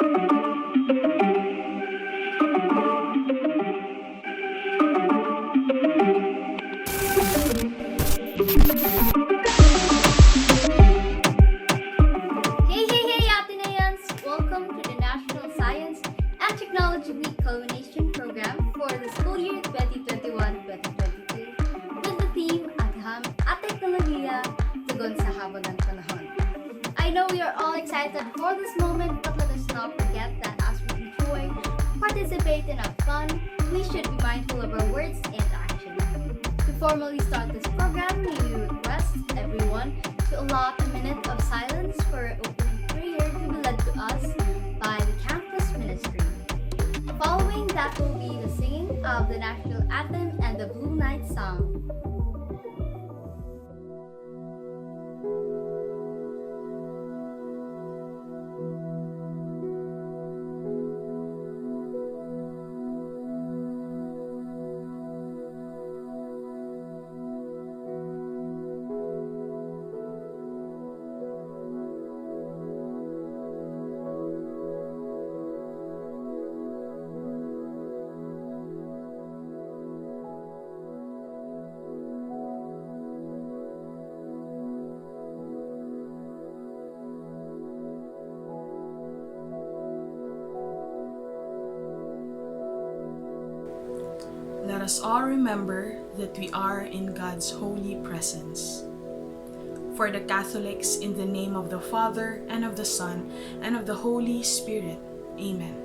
Hey, Ateneans! Welcome to the National Science and Technology Week Culmination Program for the school year 2021-2022 with the theme Agham, Teknolohiya, Tugon sa Hamon ng Panahon. I know we are all excited for this moment, but let us not forget that as we enjoy, participate, and have fun, we should be mindful of our words and actions. To formally start this program, we request everyone to allot a minute of silence for opening prayer to be led to us by the campus ministry. Following that will be the singing of the national anthem and the Blue Night song. Let us all remember that we are in God's holy presence. For the Catholics, in the name of the Father, and of the Son, and of the Holy Spirit. Amen.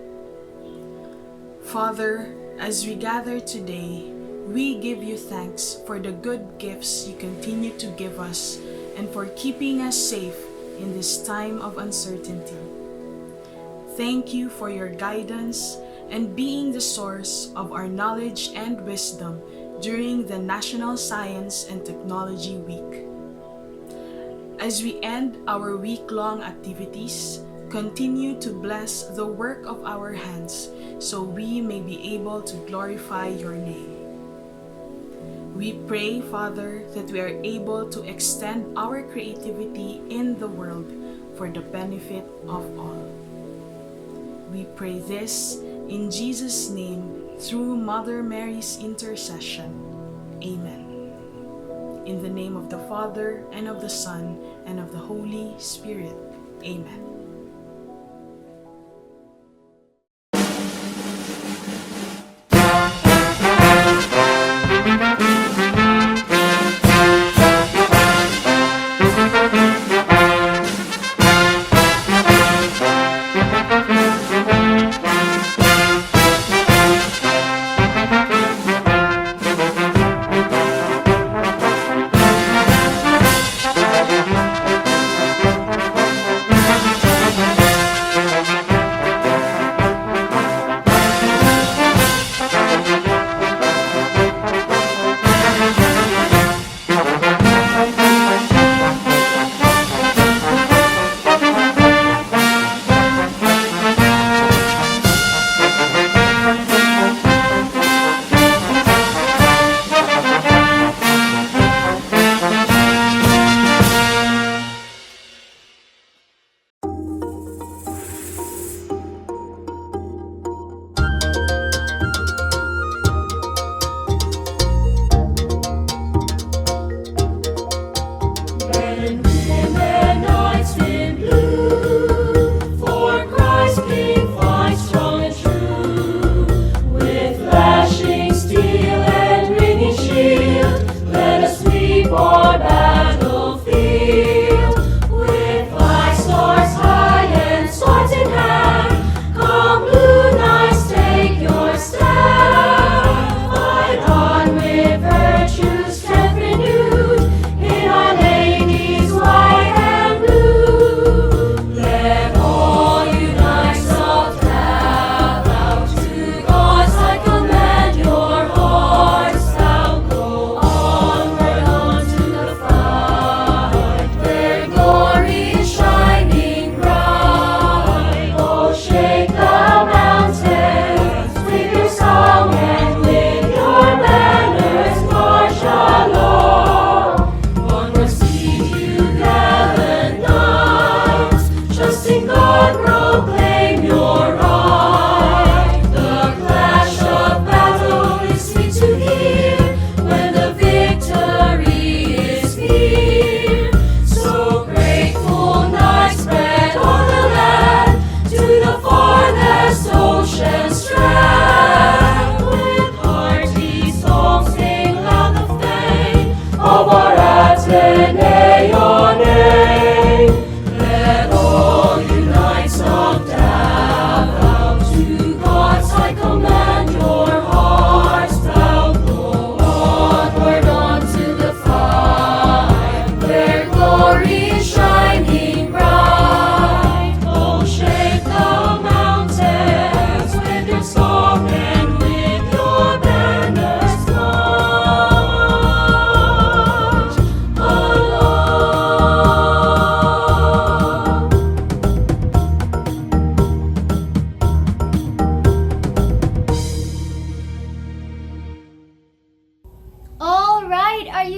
Father, as we gather today, we give you thanks for the good gifts you continue to give us and for keeping us safe in this time of uncertainty. Thank you for your guidance and being the source of our knowledge and wisdom during the National Science and Technology Week. As we end our week-long activities, continue to bless the work of our hands so we may be able to glorify your name. We pray, Father, that we are able to extend our creativity in the world for the benefit of all. We pray this in Jesus' name, through Mother Mary's intercession. Amen. In the name of the Father, and of the Son, and of the Holy Spirit. Amen.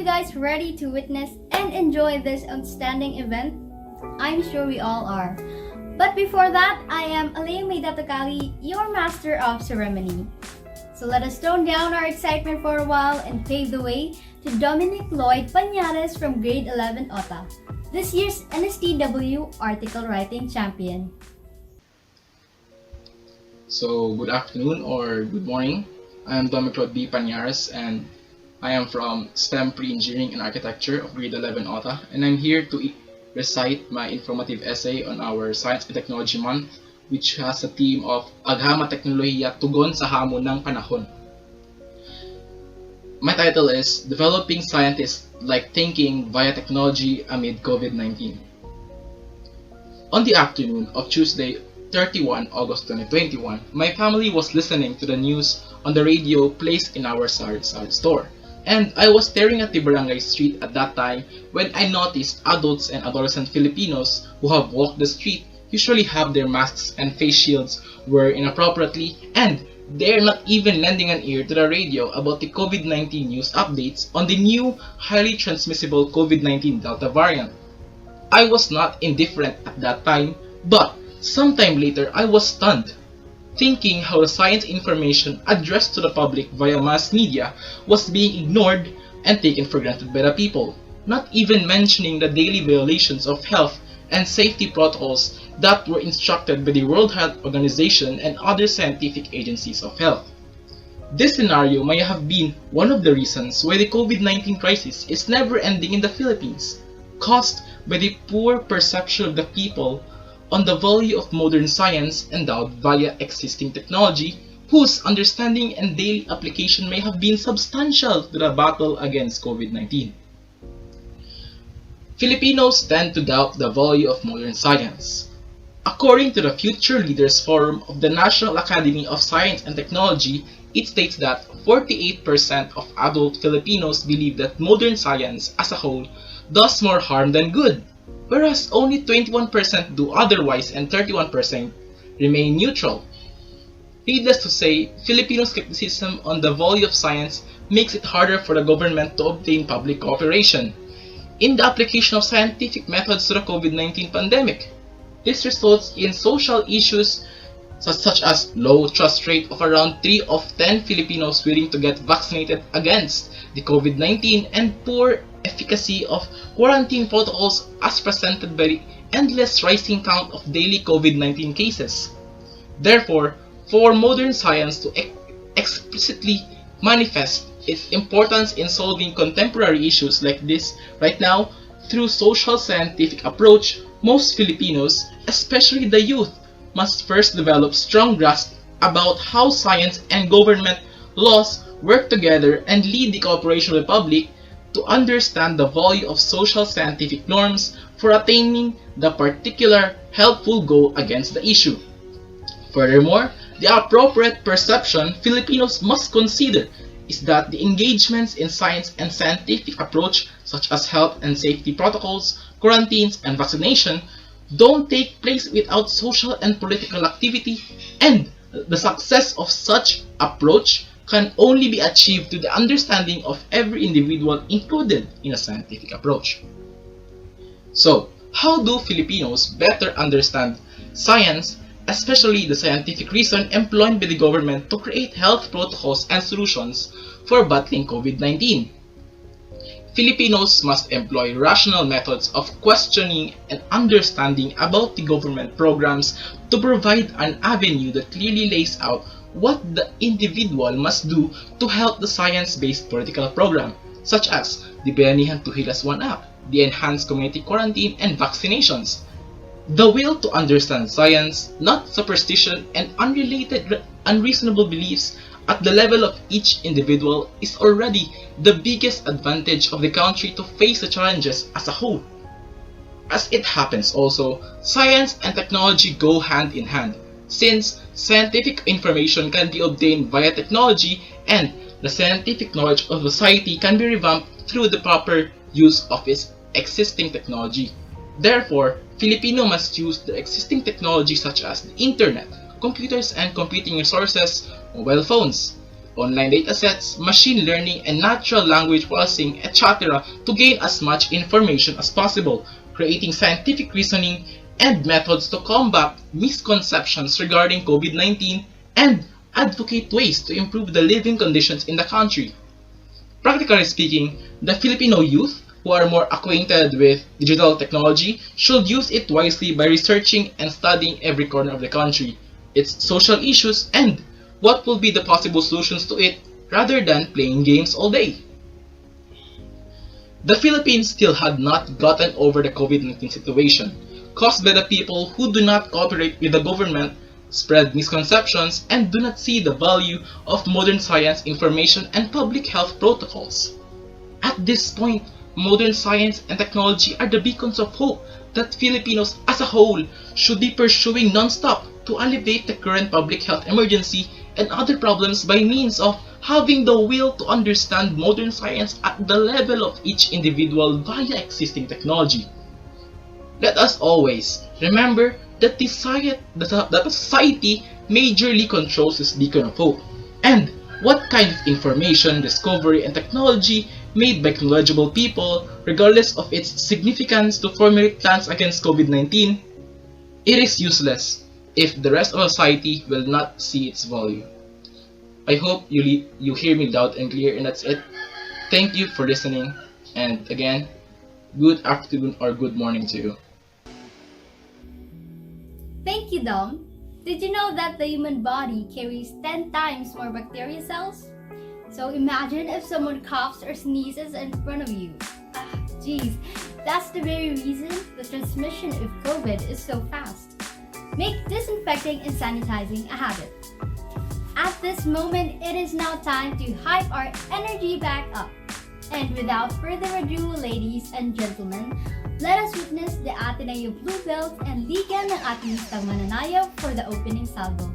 you guys ready to witness and enjoy this outstanding event? I'm sure we all are. But before that, I am Alay Maydatakali, your master of ceremony. So let us tone down our excitement for a while and pave the way to Dominic Lloyd Pañares from grade 11 OTA, this year's NSTW article writing champion. So, good afternoon or good morning. I am Dominic Lloyd B. Pañares and I am from STEM Pre-Engineering and Architecture of grade 11 OTA, and I'm here to recite my informative essay on our Science and Technology Month, which has a theme of Agham Teknolohiya Tugon sa Hamon ng Panahon. My title is Developing Scientists Like Thinking via Technology Amid COVID-19. On the afternoon of Tuesday, 31 August 2021, my family was listening to the news on the radio placed in our sari-sari store. And I was staring at the barangay street at that time when I noticed adults and adolescent Filipinos who have walked the street usually have their masks and face shields wear inappropriately, and they're not even lending an ear to the radio about the COVID-19 news updates on the new highly transmissible COVID-19 Delta variant. I was not indifferent at that time, but sometime later I was stunned, thinking how the science information addressed to the public via mass media was being ignored and taken for granted by the people, not even mentioning the daily violations of health and safety protocols that were instructed by the World Health Organization and other scientific agencies of health. This scenario may have been one of the reasons why the COVID-19 crisis is never ending in the Philippines, caused by the poor perception of the people on the value of modern science endowed via existing technology, whose understanding and daily application may have been substantial to the battle against COVID-19. Filipinos tend to doubt the value of modern science. According to the Future Leaders Forum of the National Academy of Science and Technology, it states that 48% of adult Filipinos believe that modern science as a whole does more harm than good, whereas only 21% do otherwise and 31% remain neutral. Needless to say, Filipino skepticism on the value of science makes it harder for the government to obtain public cooperation in the application of scientific methods to the COVID-19 pandemic. This results in social issues such as low trust rate of around 3 of 10 Filipinos willing to get vaccinated against the COVID-19 and poor efficacy of quarantine protocols as presented by the endless rising count of daily COVID-19 cases. Therefore, for modern science to explicitly manifest its importance in solving contemporary issues like this right now through social scientific approach, most Filipinos, especially the youth, must first develop strong grasp about how science and government laws work together and lead the cooperation of the public to understand the value of social scientific norms for attaining the particular helpful goal against the issue. Furthermore, the appropriate perception Filipinos must consider is that the engagements in science and scientific approach such as health and safety protocols, quarantines, and vaccination don't take place without social and political activity, and the success of such approach can only be achieved through the understanding of every individual included in a scientific approach. So, how do Filipinos better understand science, especially the scientific reason employed by the government to create health protocols and solutions for battling COVID-19? Filipinos must employ rational methods of questioning and understanding about the government programs to provide an avenue that clearly lays out what the individual must do to help the science-based political program, such as the Bayanihan to Hilas 1 Act, the enhanced community quarantine, and vaccinations. The will to understand science, not superstition and unreasonable beliefs at the level of each individual, is already the biggest advantage of the country to face the challenges as a whole. As it happens also, science and technology go hand in hand, since scientific information can be obtained via technology and the scientific knowledge of society can be revamped through the proper use of its existing technology. Therefore, Filipino must use the existing technology such as the internet, computers and computing resources, mobile phones, online datasets, machine learning, and natural language processing, etc. to gain as much information as possible, creating scientific reasoning and methods to combat misconceptions regarding COVID-19 and advocate ways to improve the living conditions in the country. Practically speaking, the Filipino youth who are more acquainted with digital technology should use it wisely by researching and studying every corner of the country, its social issues, and what will be the possible solutions to it rather than playing games all day. The Philippines still had not gotten over the COVID-19 situation, caused by the people who do not cooperate with the government, spread misconceptions, and do not see the value of modern science, information, and public health protocols. At this point, modern science and technology are the beacons of hope that Filipinos as a whole should be pursuing non-stop to alleviate the current public health emergency and other problems by means of having the will to understand modern science at the level of each individual via existing technology. Let us always remember that the society majorly controls this beacon of hope, and what kind of information, discovery, and technology made by knowledgeable people, regardless of its significance to formulate plans against COVID-19, it is useless if the rest of society will not see its value. I hope you hear me loud and clear, and that's it. Thank you for listening, and again, good afternoon or good morning to you. Thank you, Dom. Did you know that the human body carries 10 times more bacteria cells? So imagine if someone coughs or sneezes in front of you. Geez, that's the very reason the transmission of COVID is so fast. Make disinfecting and sanitizing a habit. At this moment, it is now time to hype our energy back up. And without further ado, ladies and gentlemen, let us witness the Ateneo Blue Belt and Liga ng ating istang mananayaw for the opening salvo.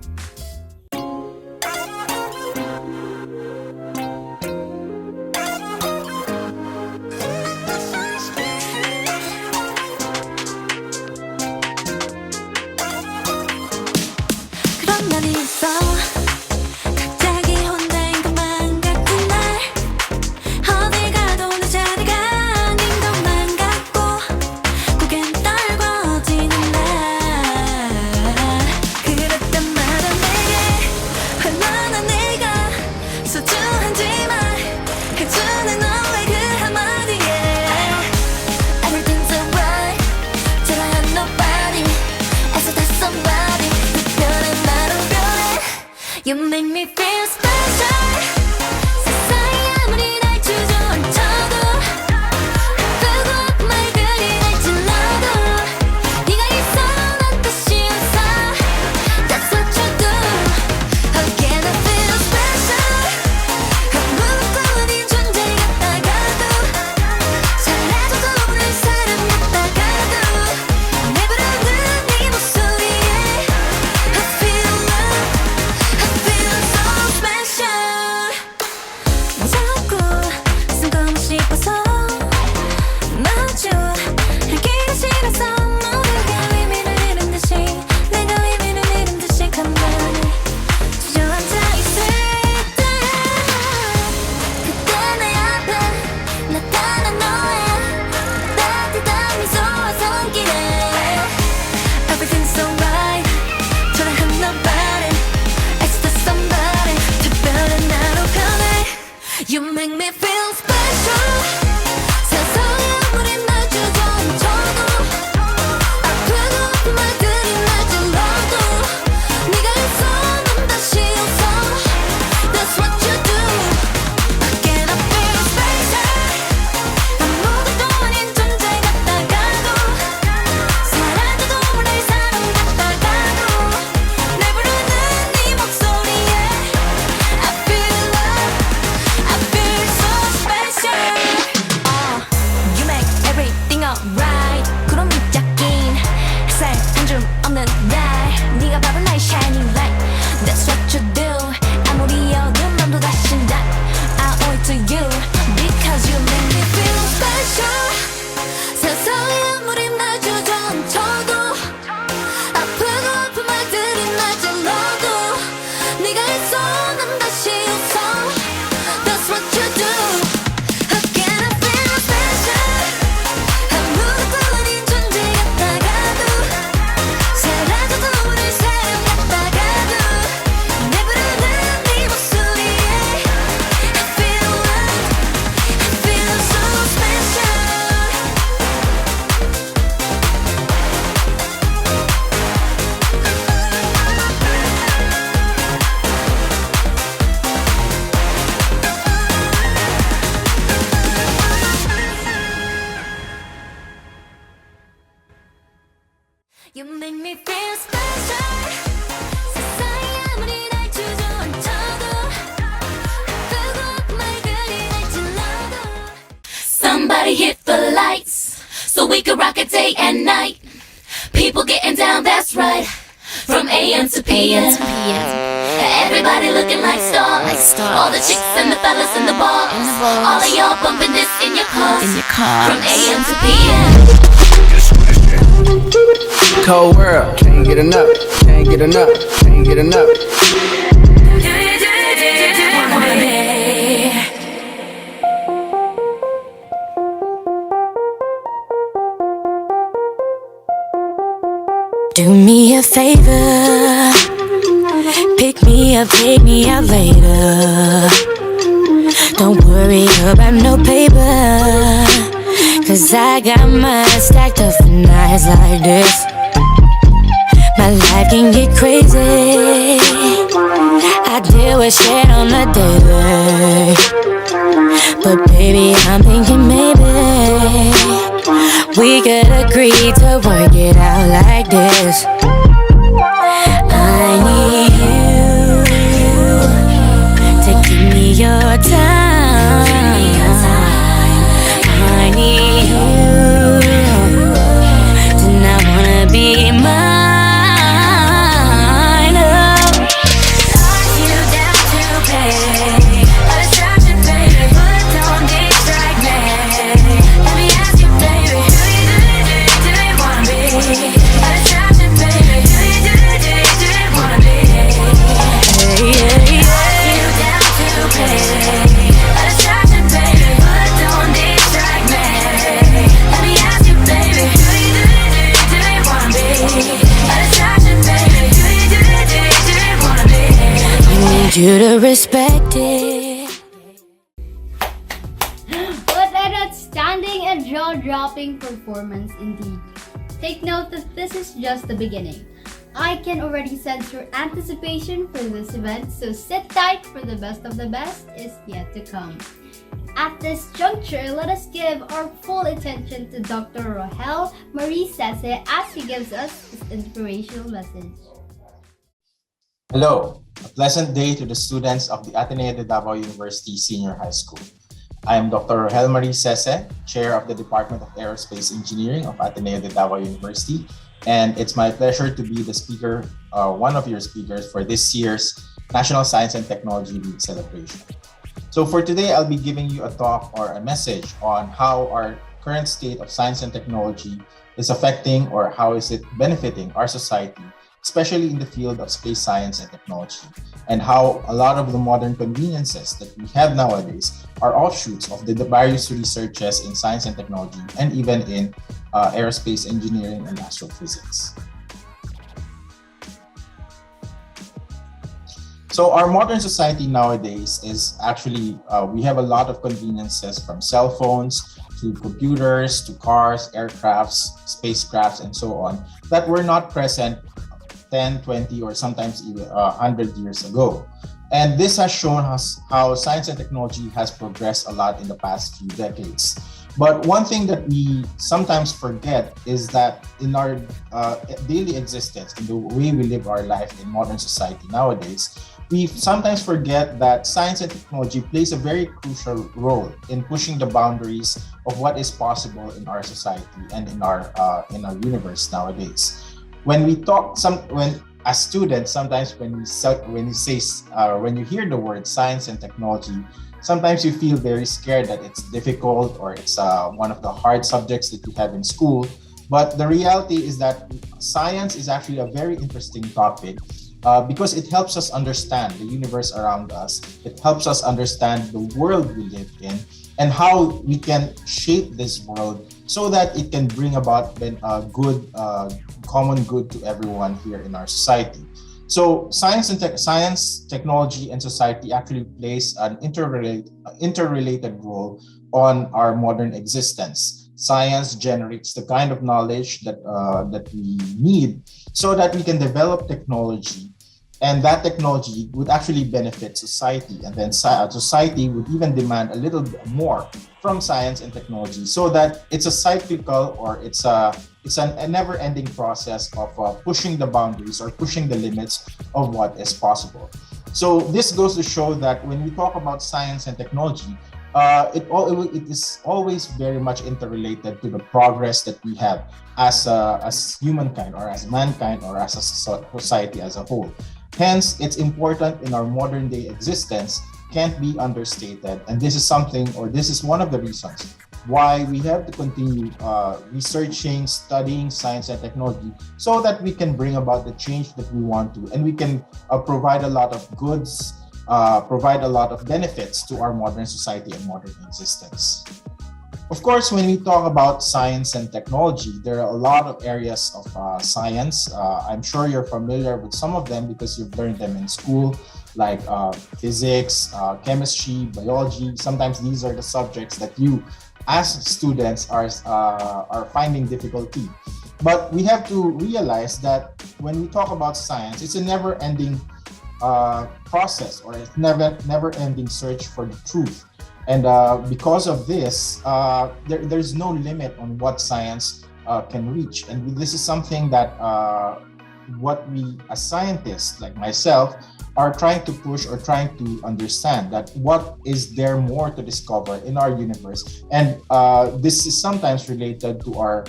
그런 날이 있어 갑자기 혼자인 것만 같은 날 어딜 가도 내 자리가 아닌 것만 같고 고개는 떨궈지는 날 그럴 때마다 내게 얼마나 내가 소중한지 말해주는 너의 그 한마디에 Everything's alright till I have nobody 애써 다 somebody You make me feel special 세상이 아무리 날 주저앉혀도 아프고 아픈 말들이 날 찔러도 네가 있어 난 뜻이 없어 That's what you do Again I feel special 아무것도 아닌 존재 같다가도 잘해줘서 오는 사람 같다가도 내 부르는 네 목소리에 I feel love I feel so special so we could rock it day and night. People getting down, that's right. From AM to PM. Everybody looking like stars. All the chicks and the fellas in the bars. All of y'all bumping this in your cars. From AM to PM. Cold world, can't get enough, can't get enough, can't get enough. Do me a favor, pick me up, take me out later. Don't worry about no paper, 'cause I got mine stacked up for nights like this. My life can get crazy, I deal with shit on the daily. But baby, I'm thinking maybe we could agree to work it out like this. I need you to give me your time. I need you to not wanna be mine. Lock you down to pay a distraction, baby, but don't distract me. Let me ask you, baby, do you wanna be a distraction, baby? Do you wanna be? Lock you down to pay a distraction, baby, but don't distract me. Let me ask you, baby, do you wanna be a distraction, baby? Do you wanna be? I need you to respect it. What an outstanding and jaw-dropping performance indeed. Take note that this is just the beginning. I can already sense your anticipation for this event, so sit tight, for the best of the best is yet to come. At this juncture, let us give our full attention to Dr. Rohel Marie Sese as she gives us this inspirational message. Hello, a pleasant day to the students of the Ateneo de Davao University Senior High School. I am Dr. Rohel Marie Sese, Chair of the Department of Aerospace Engineering of Ateneo de Davao University, and it's my pleasure to be the speaker, one of your speakers for this year's National Science and Technology Week celebration. So for today, I'll be giving you a talk or a message on how our current state of science and technology is affecting or how is it benefiting our society, especially in the field of space science and technology, and how a lot of the modern conveniences that we have nowadays are offshoots of the various researches in science and technology and even in aerospace engineering and astrophysics. So our modern society nowadays is actually, we have a lot of conveniences from cell phones to computers, to cars, aircrafts, spacecrafts, and so on, that were not present 10, 20, or sometimes even 100 years ago. And this has shown us how science and technology has progressed a lot in the past few decades. But one thing that we sometimes forget is that in our daily existence, in the way we live our life in modern society nowadays, we sometimes forget that science and technology plays a very crucial role in pushing the boundaries of what is possible in our society and in our universe nowadays. When we talk, when as students, sometimes when you hear the word science and technology, sometimes you feel very scared that it's difficult or it's one of the hard subjects that you have in school. But the reality is that science is actually a very interesting topic because it helps us understand the universe around us. It helps us understand the world we live in and how we can shape this world so that it can bring about a good, common good to everyone here in our society. So science, technology, and society actually plays an interrelated role on our modern existence. Science generates the kind of knowledge that we need so that we can develop technology, and that technology would actually benefit society, and then society would even demand a little bit more from science and technology, so that it's a cyclical or it's a never-ending process of pushing the boundaries or pushing the limits of what is possible. So this goes to show that when we talk about science and technology, it is always very much interrelated to the progress that we have as humankind, or as mankind, or as a society as a whole. Hence, it's important in our modern day existence, can't be understated. And this is something, or this is one of the reasons why we have to continue researching, studying science and technology, so that we can bring about the change that we want to, and we can provide a lot of goods, provide a lot of benefits to our modern society and modern existence. Of course, when we talk about science and technology, there are a lot of areas of science. I'm sure you're familiar with some of them because you've learned them in school, like physics, chemistry, biology. Sometimes these are the subjects that you, as students, are finding difficulty. But we have to realize that when we talk about science, it's a never-ending process, or a never-ending search for the truth. And because of this, there's no limit on what science can reach. And this is something that what we as scientists, like myself, are trying to push, or trying to understand, that what is there more to discover in our universe. And this is sometimes related to our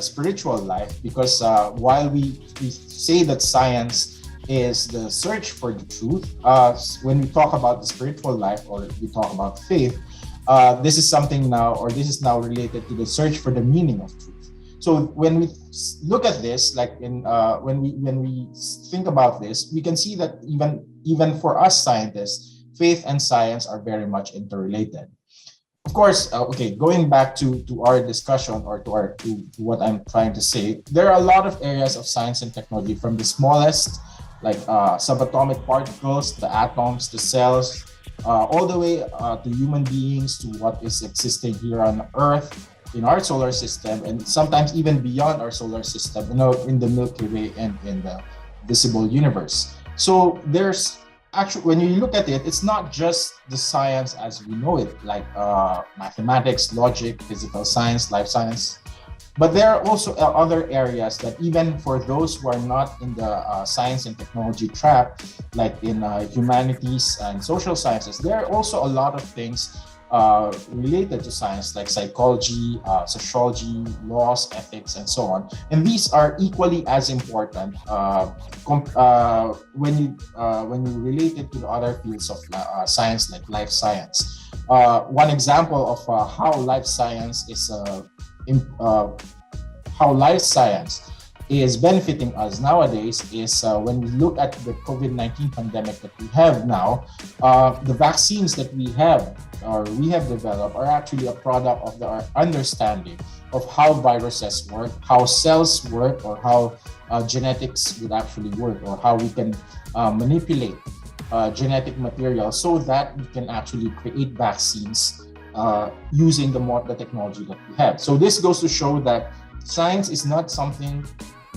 spiritual life, because while we say that science is the search for the truth, when we talk about the spiritual life, or we talk about faith, this is something now, or this is now related to the search for the meaning of truth. So when we look at this, like when we think about this, we can see that even for us scientists, faith and science are very much interrelated. Of course, going back to our discussion, or to what I'm trying to say, there are a lot of areas of science and technology, from the smallest, like subatomic particles, the atoms, the cells, all the way to human beings, to what is existing here on Earth, in our solar system, and sometimes even beyond our solar system, in the Milky Way and in the visible universe. So there's actually, when you look at it, it's not just the science as we know it, like mathematics, logic, physical science, life science. But there are also other areas that, even for those who are not in the science and technology track, like in humanities and social sciences, there are also a lot of things related to science, like psychology, sociology, laws, ethics, and so on. And these are equally as important when you relate it to the other fields of science, like life science. One example of how life science is benefiting us nowadays is when we look at the COVID-19 pandemic that we have now. The vaccines that we have developed are actually a product of our understanding of how viruses work, how cells work, or how genetics would actually work, or how we can manipulate genetic material so that we can actually create vaccines using the technology that we have. So this goes to show that science is not something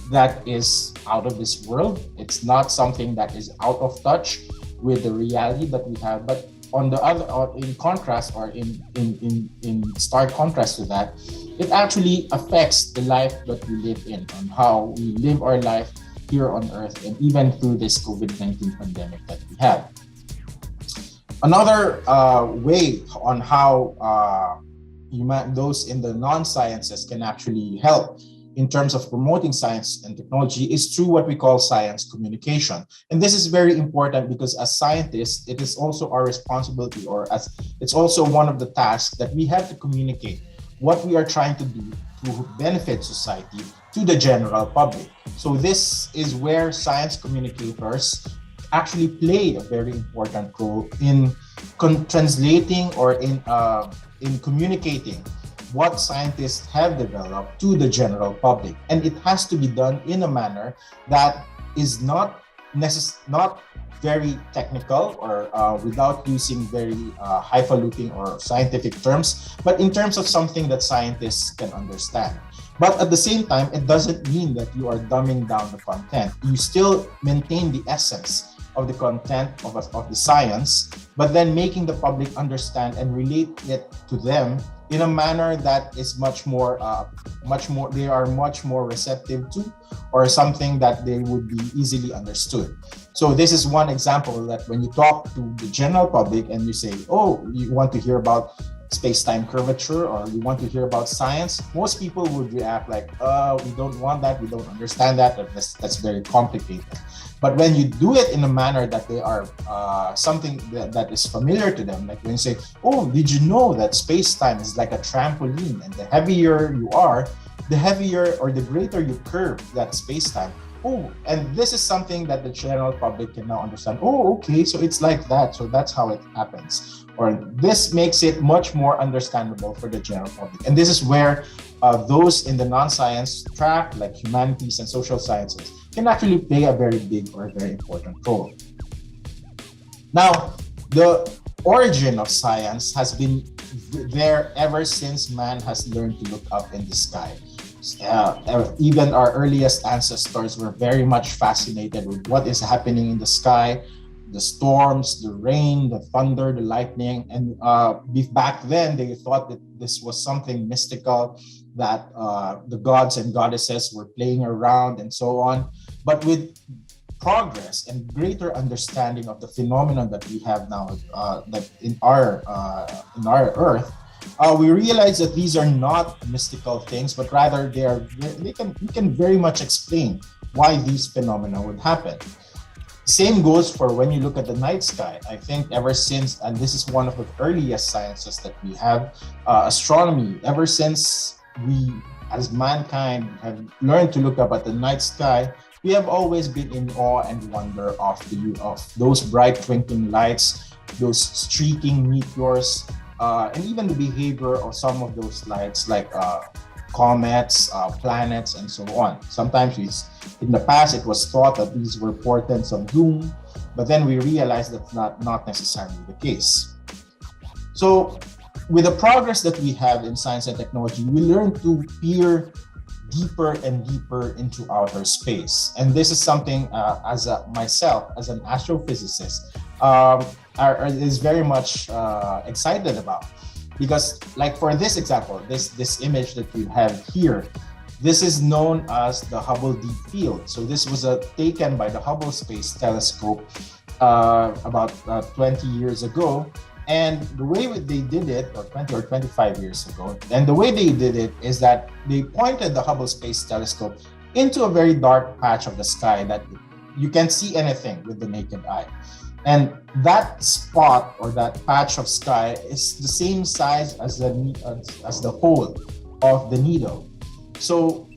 that is out of this world. It's not something that is out of touch with the reality that we have. But on the other, or in contrast, or in stark contrast to that, it actually affects the life that we live in, on how we live our life here on Earth, and even through this COVID-19 pandemic that we have. Another way on how those in the non-sciences can actually help in terms of promoting science and technology is through what we call science communication. And this is very important because as scientists, it is also our responsibility, or as it's also one of the tasks that we have to communicate what we are trying to do to benefit society to the general public. So this is where science communicators actually play a very important role in translating, or in communicating what scientists have developed to the general public. And it has to be done in a manner that is not very technical, or without using very highfalutin or scientific terms, but in terms of something that scientists can understand. But at the same time, it doesn't mean that you are dumbing down the content. You still maintain the essence of the content of the science, but then making the public understand and relate it to them in a manner that is they are much more receptive to, or something that they would be easily understood. So this is one example that when you talk to the general public and you say, oh, you want to hear about space-time curvature, or you want to hear about science, most people would react like, we don't want that, we don't understand that, that's very complicated. But when you do it in a manner that they are something that is familiar to them, like when you say, oh, did you know that space-time is like a trampoline, and the heavier you are, the heavier or the greater you curve that space-time. Oh, and this is something that the general public can now understand. Oh, okay, so it's like that. So that's how it happens. Or this makes it much more understandable for the general public. And this is where those in the non-science track, like humanities and social sciences, can actually play a very big or very important role. Now, the origin of science has been there ever since man has learned to look up in the sky. Even our earliest ancestors were very much fascinated with what is happening in the sky, the storms, the rain, the thunder, the lightning. And back then, they thought that this was something mystical, that the gods and goddesses were playing around and so on. But with progress and greater understanding of the phenomenon that we have now that in our Earth, we realize that these are not mystical things, but rather we can very much explain why these phenomena would happen. Same goes for when you look at the night sky. I think ever since, and this is one of the earliest sciences that we have, astronomy, ever since we as mankind have learned to look up at the night sky, we have always been in awe and wonder of those bright twinkling lights, those streaking meteors, and even the behavior of some of those lights, like comets, planets, and so on. Sometimes in the past, it was thought that these were portents of doom, but then we realized that's not necessarily the case. So with the progress that we have in science and technology, we learn to peer deeper and deeper into outer space. And this is something myself, as an astrophysicist, is very much excited about. Because like for this example, this image that you have here, this is known as the Hubble Deep Field. So this was taken by the Hubble Space Telescope about 20 years ago. And the way they did it, or 20 or 25 years ago, and the way they did it is that they pointed the Hubble Space Telescope into a very dark patch of the sky that you can't see anything with the naked eye. And that spot or that patch of sky is the same size as the hole of the needle. So,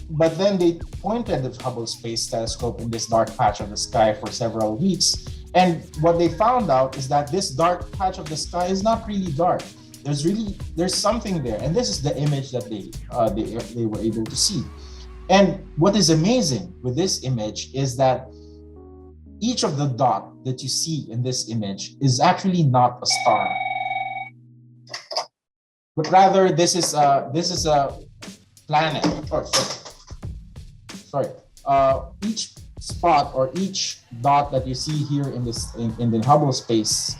but then they pointed the Hubble Space Telescope in this dark patch of the sky for several weeks. And what they found out is that this dark patch of the sky is not really dark. There's something there. And this is the image that they were able to see. And what is amazing with this image is that each of the dots that you see in this image is actually not a star, but rather this is a planet. Each spot or each dot that you see here in the Hubble space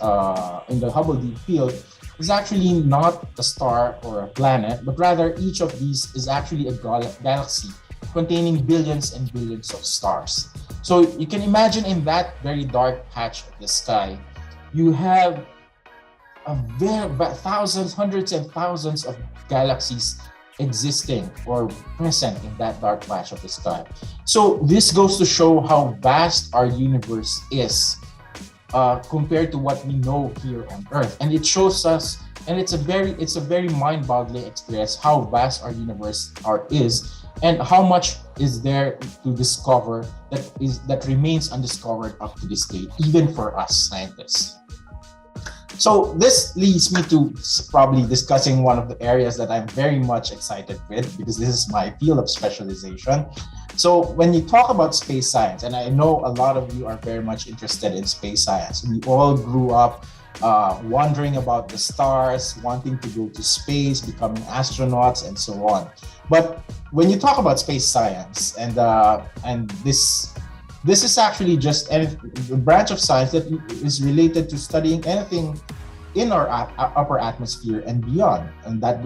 in the Hubble Deep Field is actually not a star or a planet, but rather each of these is actually a galaxy containing billions and billions of stars. So you can imagine in that very dark patch of the sky, you have thousands, hundreds and thousands of galaxies existing or present in that dark patch of the sky. So this goes to show how vast our universe is compared to what we know here on Earth. And it shows us, and it's a very mind-boggling experience how vast our universe is, and how much is there to discover that remains undiscovered up to this day, even for us scientists. So this leads me to probably discussing one of the areas that I'm very much excited with, because this is my field of specialization. So when you talk about space science, and I know a lot of you are very much interested in space science, we all grew up wondering about the stars, wanting to go to space, becoming astronauts, and so on. But when you talk about space science, and this is actually just a branch of science that is related to studying anything in our upper atmosphere and beyond, and that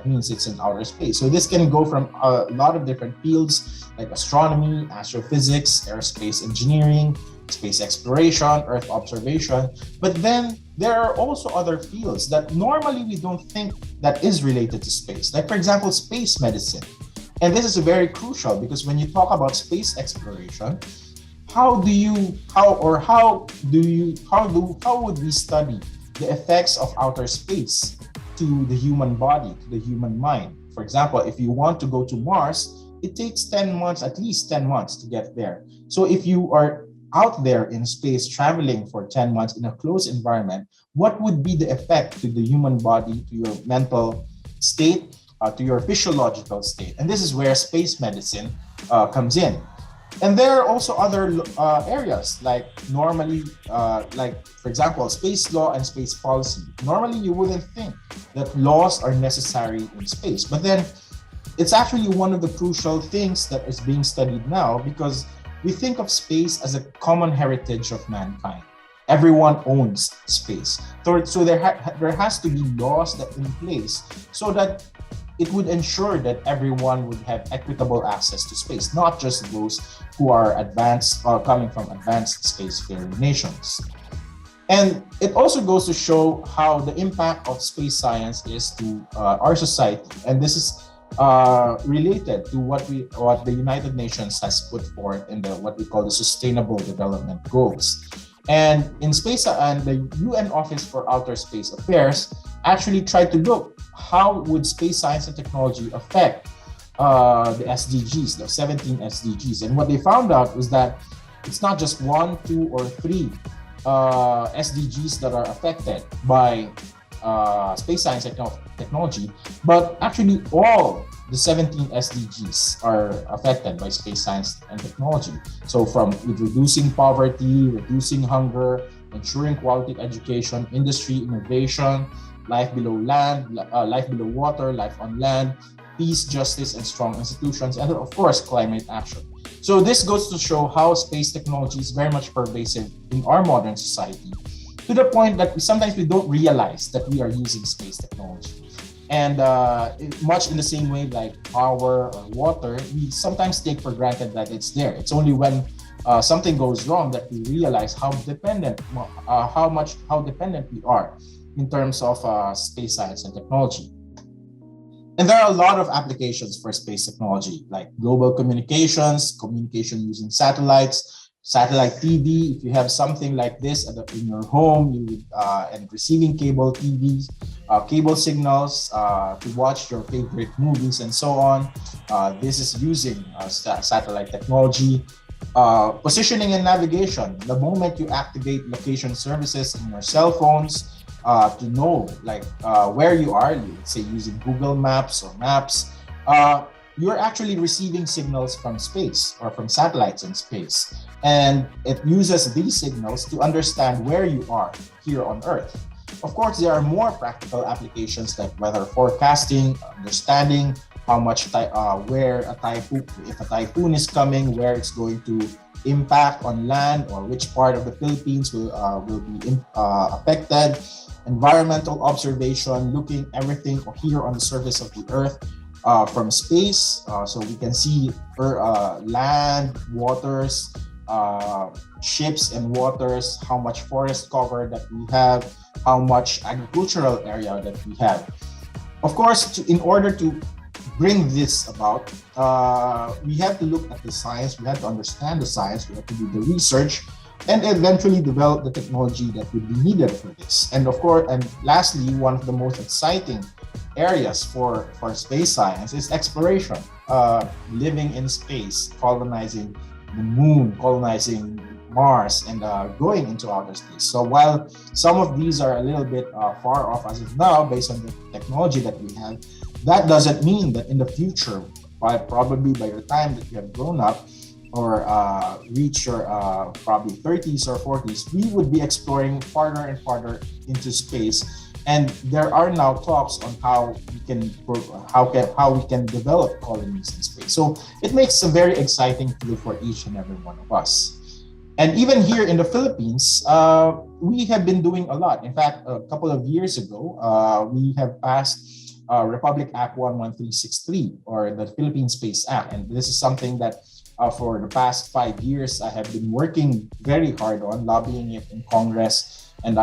means it's in outer space. So this can go from a lot of different fields like astronomy, astrophysics, aerospace engineering, space exploration, Earth observation. But then there are also other fields that normally we don't think that is related to space. Like for example, space medicine. And this is very crucial because when you talk about space exploration, how would we study the effects of outer space to the human body, to the human mind? For example, if you want to go to Mars, it takes 10 months, at least 10 months to get there. So if you are out there in space traveling for 10 months in a closed environment, what would be the effect to the human body, to your mental state, to your physiological state? And this is where space medicine comes in. And there are also other areas like normally, like for example, space law and space policy. Normally, you wouldn't think that laws are necessary in space, but then it's actually one of the crucial things that is being studied now because we think of space as a common heritage of mankind. Everyone owns space. So there has to be laws that in place so that it would ensure that everyone would have equitable access to space, not just those who are advanced or coming from advanced spacefaring nations. And it also goes to show how the impact of space science is to our society. And this is related to what the United Nations has put forth in what we call the Sustainable Development Goals. And in space, and the UN Office for Outer Space Affairs actually tried to look how would space science and technology affect the SDGs, the 17 SDGs. And what they found out was that it's not just 1, 2, or 3 SDGs that are affected by space science and technology, but actually all the 17 SDGs are affected by space science and technology. So from reducing poverty, reducing hunger, ensuring quality education, industry innovation, life below land, life below water, life on land, peace, justice, and strong institutions, and of course, climate action. So this goes to show how space technology is very much pervasive in our modern society, to the point that sometimes we don't realize that we are using space technology. And much in the same way like power or water, we sometimes take for granted that it's there. It's only when something goes wrong that we realize how dependent we are in terms of space science and technology. And there are a lot of applications for space technology, like global communications, communication using satellites, satellite TV. If you have something like this in your home, you would, and receiving cable TVs, cable signals to watch your favorite movies and so on. This is using satellite technology. Positioning and navigation. The moment you activate location services in your cell phones, to know where you are, say using Google Maps or Maps, you're actually receiving signals from space or from satellites in space. And it uses these signals to understand where you are here on Earth. Of course, there are more practical applications like weather forecasting, understanding how much where a typhoon, if a typhoon is coming, where it's going to impact on land or which part of the Philippines will be affected. Environmental observation, looking everything here on the surface of the Earth from space, so we can see land, waters, ships and waters, how much forest cover that we have, how much agricultural area that we have. Of course, in order to bring this about, we have to look at the science, we have to understand the science, we have to do the research, and eventually develop the technology that would be needed for this. And of course, and lastly, one of the most exciting areas for space science is exploration, living in space, colonizing the moon, colonizing Mars, and going into outer space. So while some of these are a little bit far off as of now, based on the technology that we have, that doesn't mean that in the future, probably by the time that you have grown up, or reach your probably 30s or 40s, we would be exploring farther and farther into space. And there are now talks on how we can develop colonies in space. So it makes it very exciting to look for each and every one of us. And even here in the Philippines, we have been doing a lot. In fact, a couple of years ago, we have passed Republic Act 11363, or the Philippine Space Act. And this is something that for the past 5 years, I have been working very hard on, lobbying it in Congress. And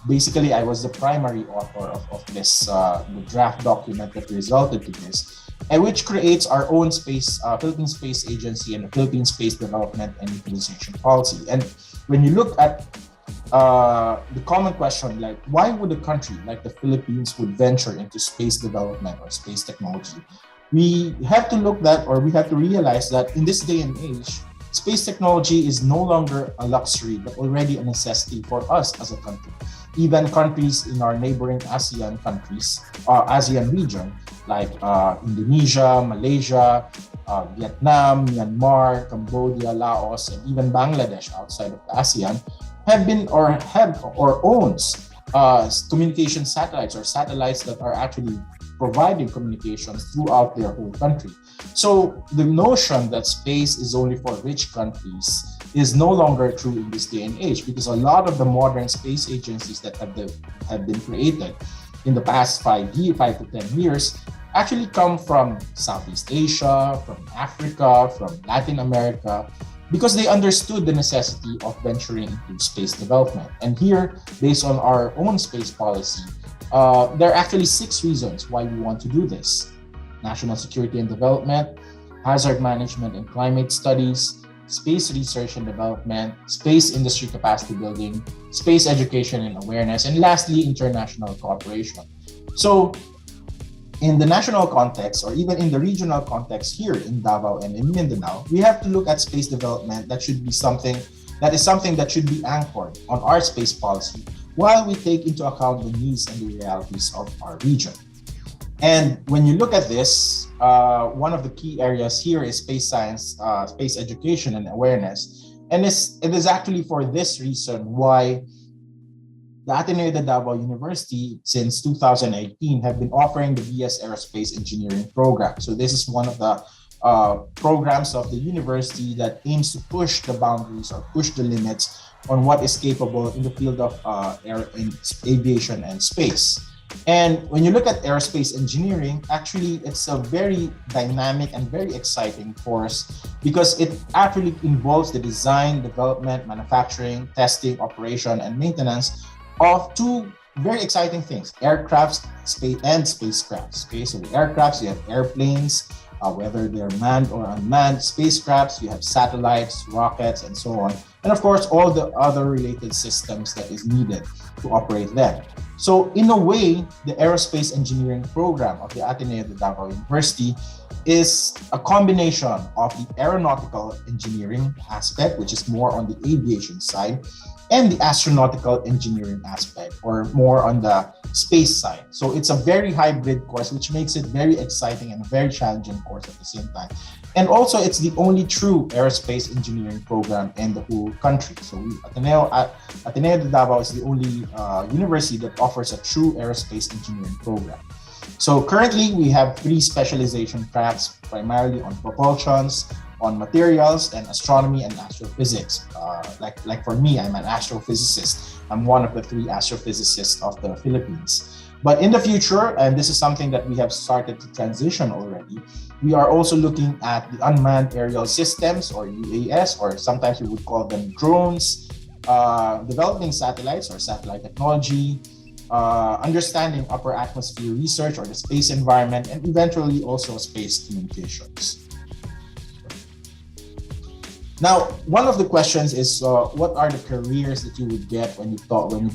basically, I was the primary author of this, the draft document that resulted to this, and which creates our own Philippine Space Agency and the Philippine Space Development and Utilization Policy. And when you look at the common question, like why would a country like the Philippines would venture into space development or space technology? We have to look that, or we have to realize that in this day and age, space technology is no longer a luxury, but already a necessity for us as a country. Even countries in our neighboring ASEAN countries, ASEAN region, like Indonesia, Malaysia, Vietnam, Myanmar, Cambodia, Laos, and even Bangladesh outside of ASEAN, have been or have or owns communication satellites, or satellites that are actually providing communications throughout their whole country. So the notion that space is only for rich countries is no longer true in this day and age, because a lot of the modern space agencies that have been created in the past 5 to 10 years actually come from Southeast Asia, from Africa, from Latin America, because they understood the necessity of venturing into space development. And here, based on our own space policy, there are actually 6 reasons why we want to do this: national security and development, hazard management and climate studies, space research and development, space industry capacity building, space education and awareness, and lastly, international cooperation. So in the national context, or even in the regional context here in Davao and in Mindanao, we have to look at space development that is something that should be anchored on our space policy, while we take into account the needs and the realities of our region. And when you look at this, one of the key areas here is space science, space education and awareness. And it is actually for this reason why the Ateneo de Davao University, since 2018, have been offering the BS Aerospace Engineering program. So this is one of the programs of the university that aims to push the boundaries or push the limits on what is capable in the field of aviation and space. And when you look at aerospace engineering, actually it's a very dynamic and very exciting course, because it actually involves the design, development, manufacturing, testing, operation, and maintenance of 2 very exciting things: aircrafts, space, and spacecrafts. Okay, so the aircrafts, you have airplanes, whether they're manned or unmanned; spacecrafts, you have satellites, rockets, and so on. And of course, all the other related systems that is needed to operate them. So in a way, the aerospace engineering program of the Ateneo de Davao University is a combination of the aeronautical engineering aspect, which is more on the aviation side, and the astronautical engineering aspect, or more on the space side. So it's a very hybrid course, which makes it very exciting and a very challenging course at the same time. And also, it's the only true aerospace engineering program in the whole country. So Ateneo de Davao is the only university that offers a true aerospace engineering program. So currently, we have 3 specialization tracks, primarily on propulsions, on materials, and astronomy and astrophysics. Like for me, I'm an astrophysicist. I'm one of the 3 astrophysicists of the Philippines. But in the future, and this is something that we have started to transition already, we are also looking at the unmanned aerial systems, or UAS, or sometimes we would call them drones, developing satellites or satellite technology, understanding upper atmosphere research or the space environment, and eventually also space communications. Now, one of the questions is, what are the careers that you would get when you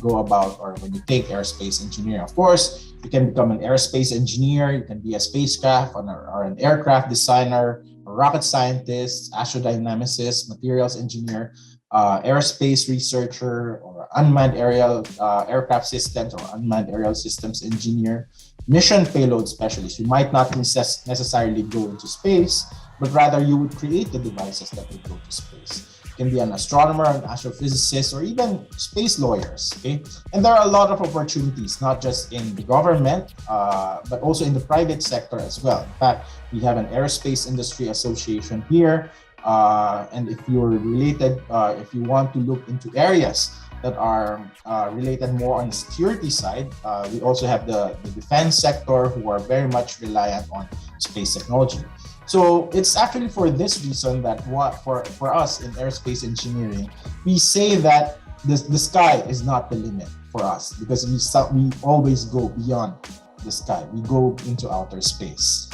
go about, or when you take aerospace engineering? Of course, you can become an aerospace engineer, you can be a spacecraft or an aircraft designer, a rocket scientist, astrodynamicist, materials engineer, aerospace researcher, or unmanned aerial aircraft systems or unmanned aerial systems engineer, mission payload specialist. You might not necessarily go into space, but rather you would create the devices that would go to space. You can be an astronomer, an astrophysicist, or even space lawyers. Okay, and there are a lot of opportunities, not just in the government, but also in the private sector as well. In fact, we have an aerospace industry association here. And if you're related, if you want to look into areas that are related more on the security side, we also have the defense sector, who are very much reliant on space technology. So it's actually for this reason that for us in aerospace engineering, we say that the sky is not the limit for us, because we always go beyond the sky. We go into outer space.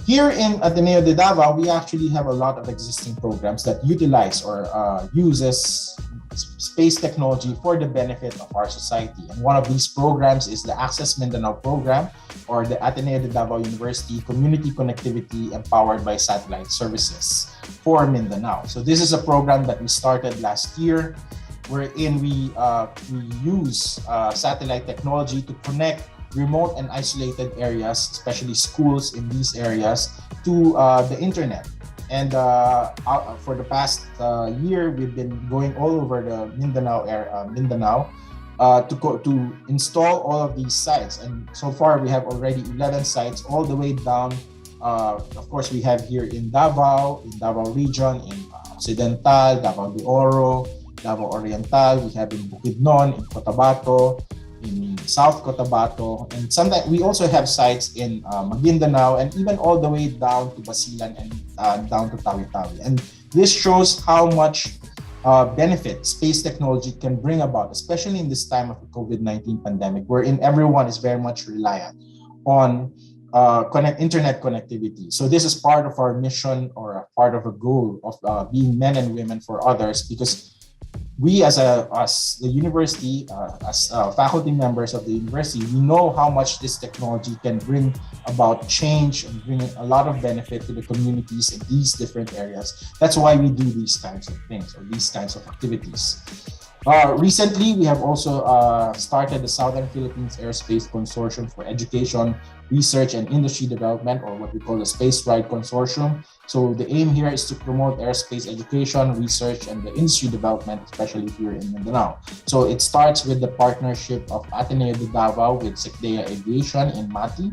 Here in Ateneo de Davao, we actually have a lot of existing programs that utilize or uses space technology for the benefit of our society. And one of these programs is the Access Mindanao program, or the Ateneo de Davao University Community Connectivity Empowered by Satellite Services for Mindanao. So this is a program that we started last year, wherein we use satellite technology to connect remote and isolated areas, especially schools in these areas, to the internet. And for the past year, we've been going all over the Mindanao to install all of these sites. And so far, we have already 11 sites all the way down. Of course, we have here in Davao region, in Occidental, Davao de Oro, Davao Oriental. We have in Bukidnon, in Cotabato, in South Cotabato, and sometimes we also have sites in Maguindanao, and even all the way down to Basilan and down to Tawi-Tawi. And this shows how much benefit space technology can bring about, especially in this time of the COVID-19 pandemic, wherein everyone is very much reliant on internet connectivity. So this is part of our mission, or a part of a goal of being men and women for others, because we as the university, as faculty members of the university, we know how much this technology can bring about change and bring a lot of benefit to the communities in these different areas. That's why we do these kinds of things, or these kinds of activities. Recently, we have also started the Southern Philippines Aerospace Consortium for Education, Research, and Industry Development, or what we call the Space Ride Consortium. So the aim here is to promote aerospace education, research, and the industry development, especially here in Mindanao. So it starts with the partnership of Ateneo de Davao with Secdea Aviation in Mati,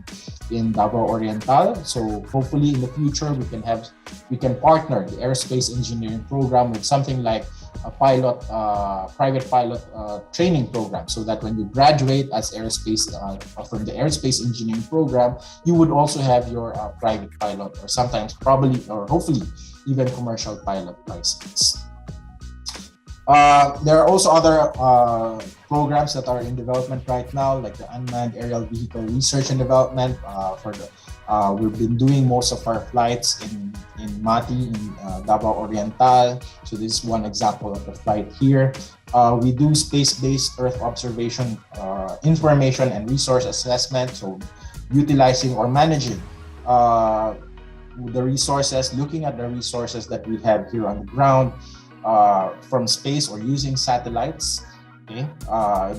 in Davao Oriental. So hopefully in the future, we can partner the aerospace engineering program with something like a private pilot training program, so that when you graduate as from the aerospace engineering program, you would also have your private pilot, or sometimes probably, or hopefully even commercial pilot license. There are also other programs that are in development right now, like the Unmanned Aerial Vehicle Research and Development. We've been doing most of our flights in Mati, in Davao Oriental. So this is one example of the flight here. We do space-based Earth observation, information and resource assessment. So utilizing or managing the resources, looking at the resources that we have here on the ground from space, or using satellites. Okay.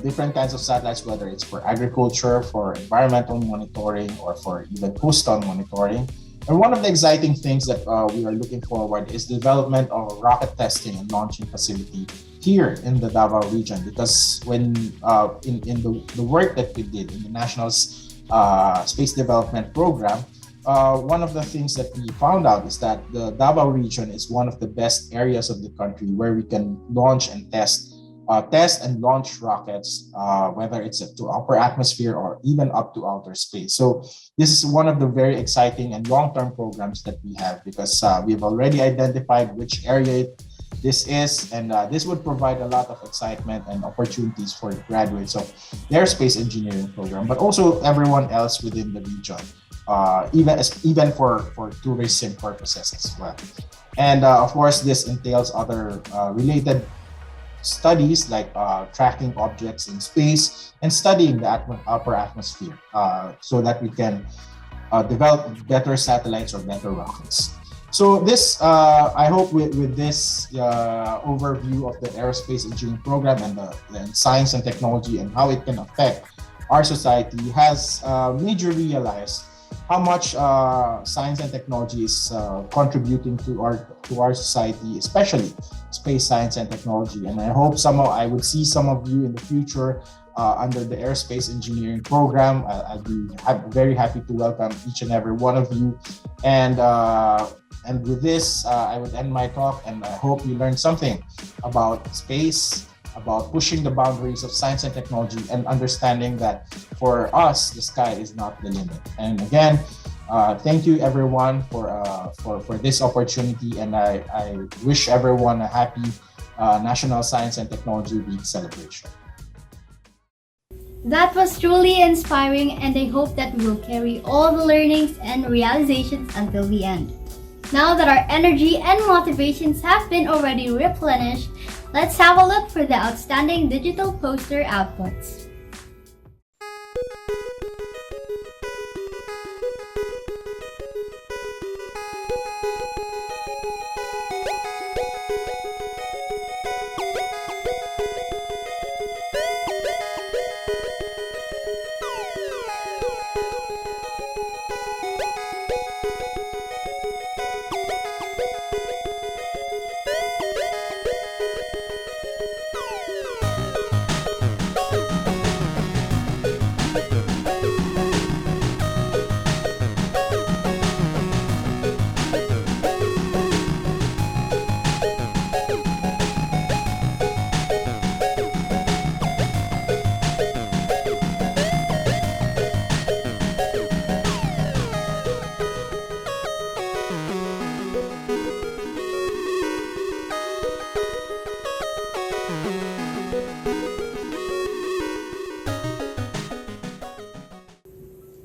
Different kinds of satellites, whether it's for agriculture, for environmental monitoring, or for even coastal monitoring. And one of the exciting things that we are looking forward is the development of a rocket testing and launching facility here in the Davao region, because when in the work that we did in the National Space Development Program, one of the things that we found out is that the Davao region is one of the best areas of the country where we can launch and test and launch rockets, whether it's to upper atmosphere or even up to outer space. So this is one of the very exciting and long-term programs that we have, because we've already identified which area this is, and this would provide a lot of excitement and opportunities for the graduates of the aerospace engineering program, but also everyone else within the region, even for tourism purposes as well. And of course, this entails other related studies like tracking objects in space and studying the upper atmosphere, so that we can develop better satellites or better rockets. So this, I hope with this overview of the aerospace engineering program and science and technology and how it can affect our society has made you realize how much science and technology is contributing to our society, especially space science and technology. And I hope I would see some of you in the future under the aerospace engineering program. I'd be very happy to welcome each and every one of you, and And with this, I would end my talk, and I hope you learned something about space, about pushing the boundaries of science and technology, and understanding that for us, the sky is not the limit. And again, thank you everyone for this opportunity, and I wish everyone a happy National Science and Technology Week celebration. That was truly inspiring, and I hope that we will carry all the learnings and realizations until the end. Now that our energy and motivations have been already replenished, let's have a look for the outstanding digital poster outputs.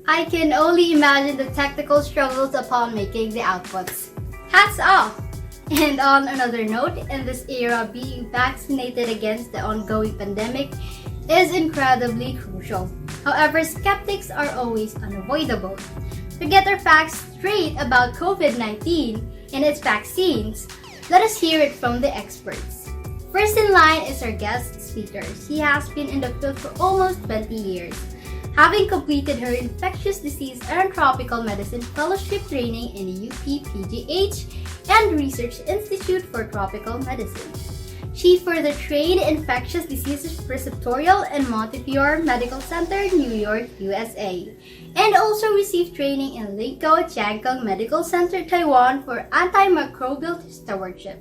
I can only imagine the technical struggles upon making the outputs. Hats off! And on another note, in this era, being vaccinated against the ongoing pandemic is incredibly crucial. However, skeptics are always unavoidable. To get our facts straight about COVID-19 and its vaccines, let us hear it from the experts. First in line is our guest speaker. She has been in the field for almost 20 years, having completed her infectious disease and tropical medicine fellowship training in the UP PGH and Research Institute for Tropical Medicine. She further trained infectious diseases preceptorial in Montefiore Medical Center, New York, USA, and also received training in Linkou Jiankang Medical Center, Taiwan for antimicrobial stewardship.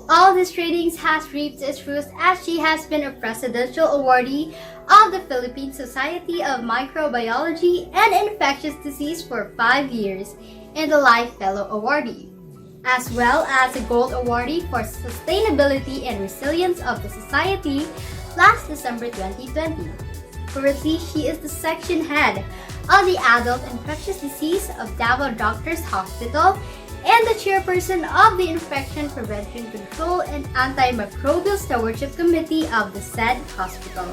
All these trainings has reaped its fruits as she has been a presidential awardee of the Philippine Society of Microbiology and Infectious Disease for 5 years and a Life Fellow awardee, as well as a Gold awardee for Sustainability and Resilience of the Society last December 2020. Currently, she is the section head of the Adult Infectious Disease of Davao Doctors Hospital and the chairperson of the Infection Prevention Control and Antimicrobial Stewardship Committee of the said hospital.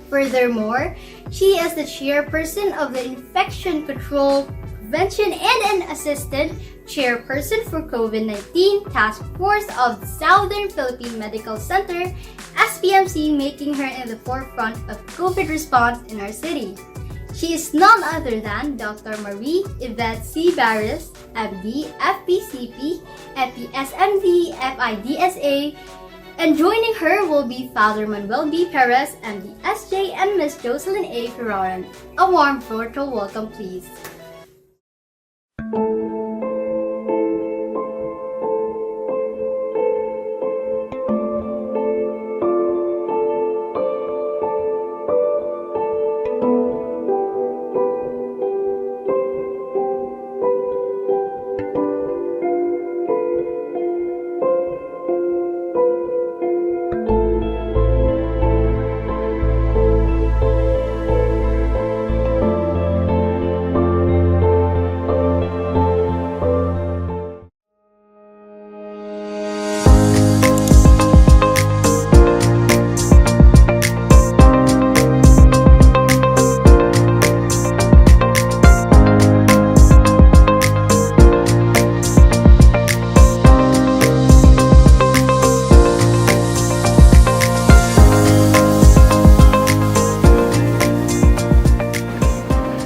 Furthermore, she is the chairperson of the Infection Control Prevention and an assistant chairperson for COVID-19 Task Force of the Southern Philippine Medical Center, SPMC, making her in the forefront of COVID response in our city. She is none other than Dr. Marie Yvette C. Barris, MD, FPCP, FPSMD, FIDSA, and joining her will be Father Manuel B. Perez, MD, SJ, and Ms. Jocelyn A. Ferraran. A warm virtual welcome, please.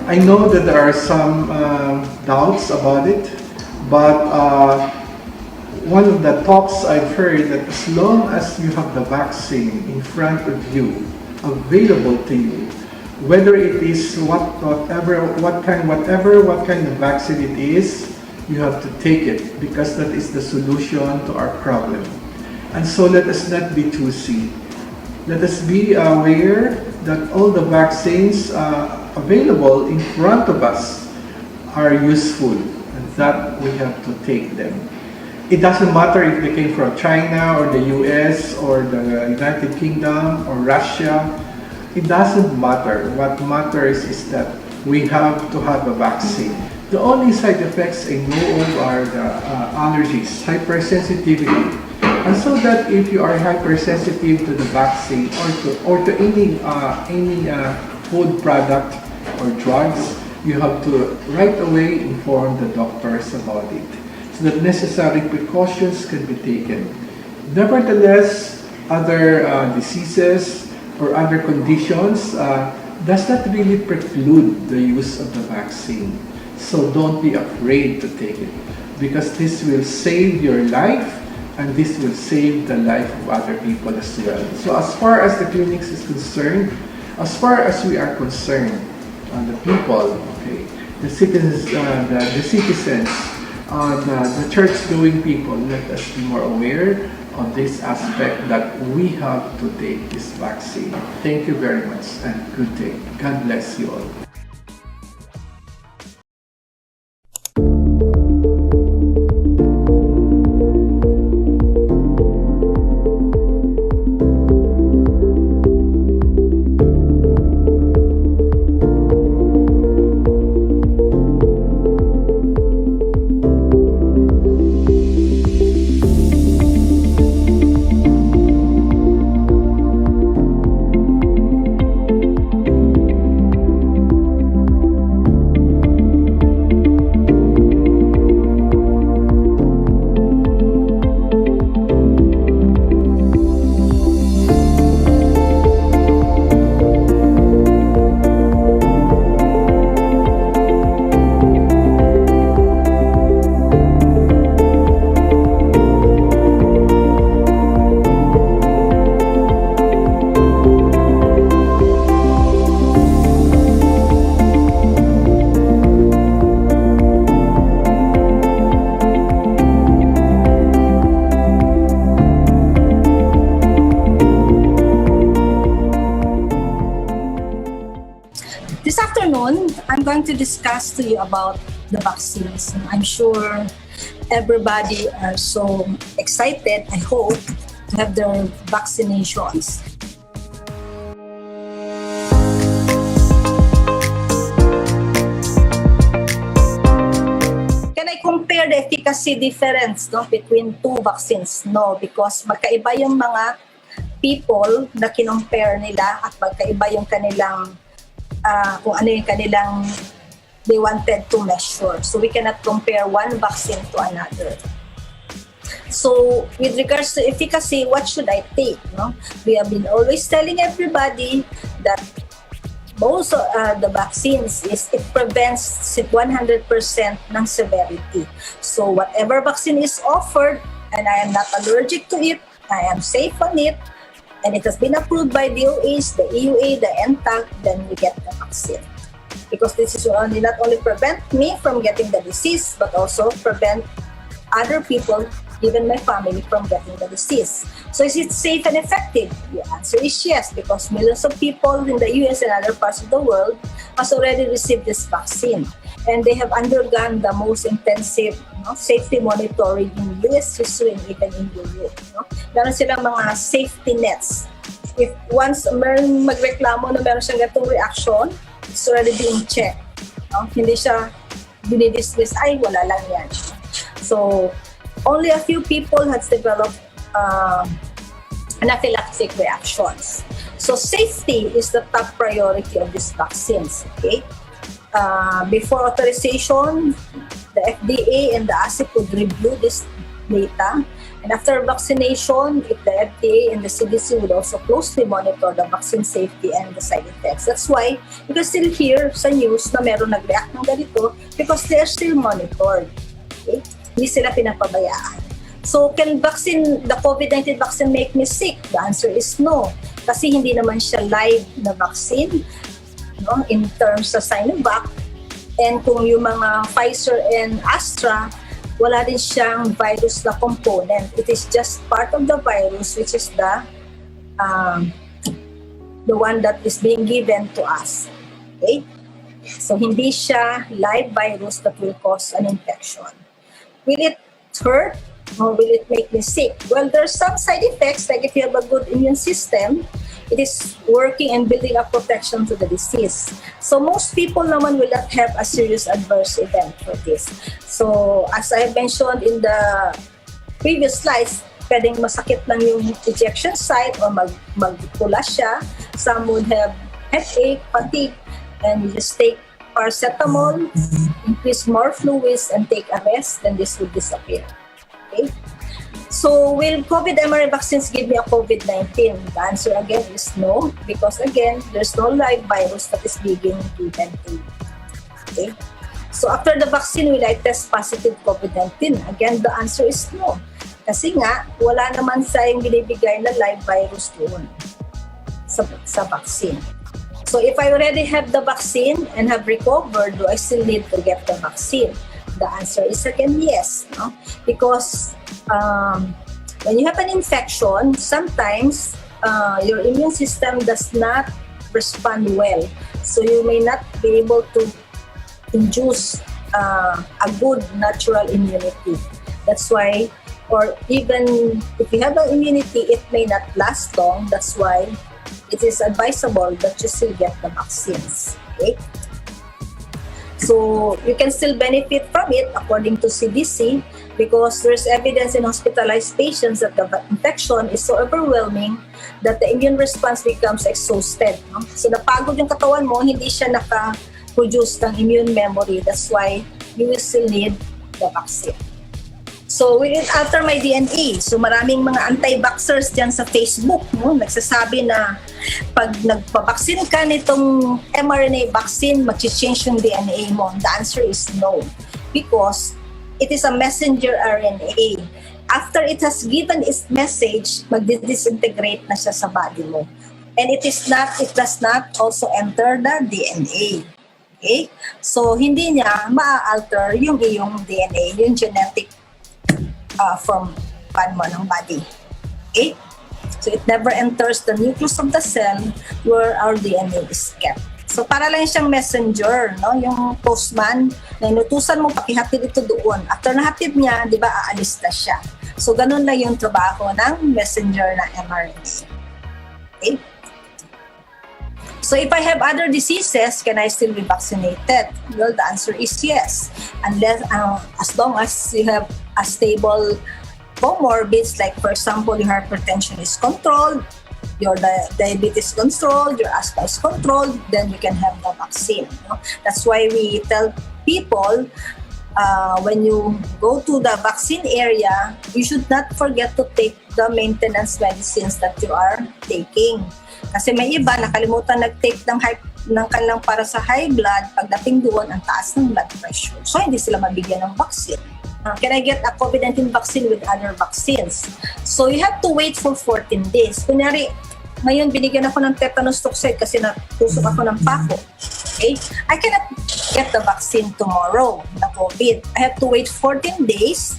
I know that there are some doubts about it, but one of the talks I've heard that as long as you have the vaccine in front of you, available to you, whether it is whatever kind of vaccine it is, you have to take it because that is the solution to our problem. And so let us not be choosy. Let us be aware that all the vaccines available in front of us are useful and that we have to take them. It doesn't matter if they came from China or the US or the United Kingdom or Russia. It doesn't matter. What matters is that we have to have a vaccine. The only side effects I know of are the allergies, hypersensitivity. And so that if you are hypersensitive to the vaccine or to any food product or drugs, you have to right away inform the doctors about it so that necessary precautions can be taken. Nevertheless, other diseases or other conditions does not really preclude the use of the vaccine. So don't be afraid to take it because this will save your life and this will save the life of other people as well. So as far as the clinics is concerned, as far as we are concerned, the people, okay, the citizens, the church-going people, let us be more aware of this aspect that we have to take this vaccine. Thank you very much and good day. God bless you all. This afternoon, I'm going to discuss to you about the vaccines. I'm sure everybody are so excited, I hope, to have their vaccinations. Can I compare the efficacy difference between two vaccines? No, because magkaiba yung mga people na kinompare nila at magkaiba yung kanilang kung ano yung kanilang they wanted to measure. So we cannot compare one vaccine to another. So with regards to efficacy, what should I take? No? We have been always telling everybody that most of the vaccines it prevents 100% ng severity. So whatever vaccine is offered and I am not allergic to it, I am safe on it, and it has been approved by the OAs, the EUA, the NTAC, then we get the vaccine. Because this is not only prevent me from getting the disease, but also prevent other people, even my family, from getting the disease. So is it safe and effective? The answer is yes, because millions of people in the US and other parts of the world has already received this vaccine. And they have undergone the most intensive safety monitoring in US history and even in Europe. Meron silang mga safety nets. If once meron magreklamo na meron siyang gatong reaction, it's already being checked. Hindi siya dinidismiss, ay wala lang yan. So, only a few people has developed anaphylactic reactions. So, safety is the top priority of these vaccines. Okay? Before authorization, the FDA and the ACIP would review this data. And after vaccination, if the FDA and the CDC would also closely monitor the vaccine safety and the side effects. That's why you can still hear sa news na meron nag-react ng ganito because they are still monitored. Okay? Hindi sila pinapabayaan. So, can the COVID-19 vaccine make me sick? The answer is no. Kasi hindi naman siya live na vaccine in terms sa Sinovac. And kung yung mga Pfizer and Astra, wala din siyang virus na component. It is just part of the virus, which is the one that is being given to us. Okay? So, hindi siya live virus that will cause an infection. Will it hurt or will it make me sick? Well, there's some side effects, like if you have a good immune system, it is working and building up protection to the disease. So most people naman will not have a serious adverse event for this. So as I mentioned in the previous slides, pwedeng masakit lang yung injection site or magpula siya. Some would have headache, fatigue, and you just take paracetamol, increase more fluids, and take a rest, then this will disappear. Okay? So, will COVID mRNA vaccines give me a COVID-19? The answer again is no, because again, there's no live virus that is being given to you. Okay? So, after the vaccine, will I test positive COVID-19? Again, the answer is no. Kasi nga, wala naman sayang binibigay na live virus doon sa vaccine. So, if I already have the vaccine and have recovered, do I still need to get the vaccine? The answer is again yes, no? Because when you have an infection, sometimes your immune system does not respond well. So you may not be able to induce a good natural immunity. That's why, or even if you have an immunity, it may not last long. That's why it is advisable that you still get the vaccines. Okay? So you can still benefit from it according to CDC, because there's evidence in hospitalized patients that the infection is so overwhelming that the immune response becomes exhausted. No? So napagod yung katawan mo, hindi siya naka-produce ng immune memory. That's why you will still need the vaccine. So will it alter my DNA? So maraming mga anti-vaxxers dyan sa Facebook, no? Nagsasabi na pag nagpabaksin ka nitong mRNA vaccine, mag-change yung DNA mo. The answer is no, because it is a messenger RNA. After it has given its message, mag-disintegrate na siya sa body mo. And it does not also enter the DNA. Okay? So hindi niya ma-alter yung iyong DNA, yung genetic from mo ng body. Okay? So it never enters the nucleus of the cell where our DNA is kept. So para lang siyang messenger, no? Yung postman na inutusan mo pakihatid ito doon. After nahatid niya, di ba, aalis na siya. So ganun na yung trabaho ng messenger na mRNA. Okay? So if I have other diseases, can I still be vaccinated? Well, the answer is yes. Unless, as long as you have a stable comorbids, like for example, your hypertension is controlled, your diabetes controlled, your asthma is controlled, then you can have the vaccine. No? That's why we tell people, when you go to the vaccine area, you should not forget to take the maintenance medicines that you are taking. Kasi may iba, nakalimutan nag-take ng kanilang para sa high blood, pagdating doon, ang taas ng blood pressure. So, hindi sila mabigyan ng vaccine. Can I get a COVID-19 vaccine with other vaccines? So, you have to wait for 14 days. Kunyari, ngayon binigyan ako ng tetanus toxoid kasi natusok ako ng pako. Okay? I cannot get the vaccine tomorrow na COVID. I have to wait 14 days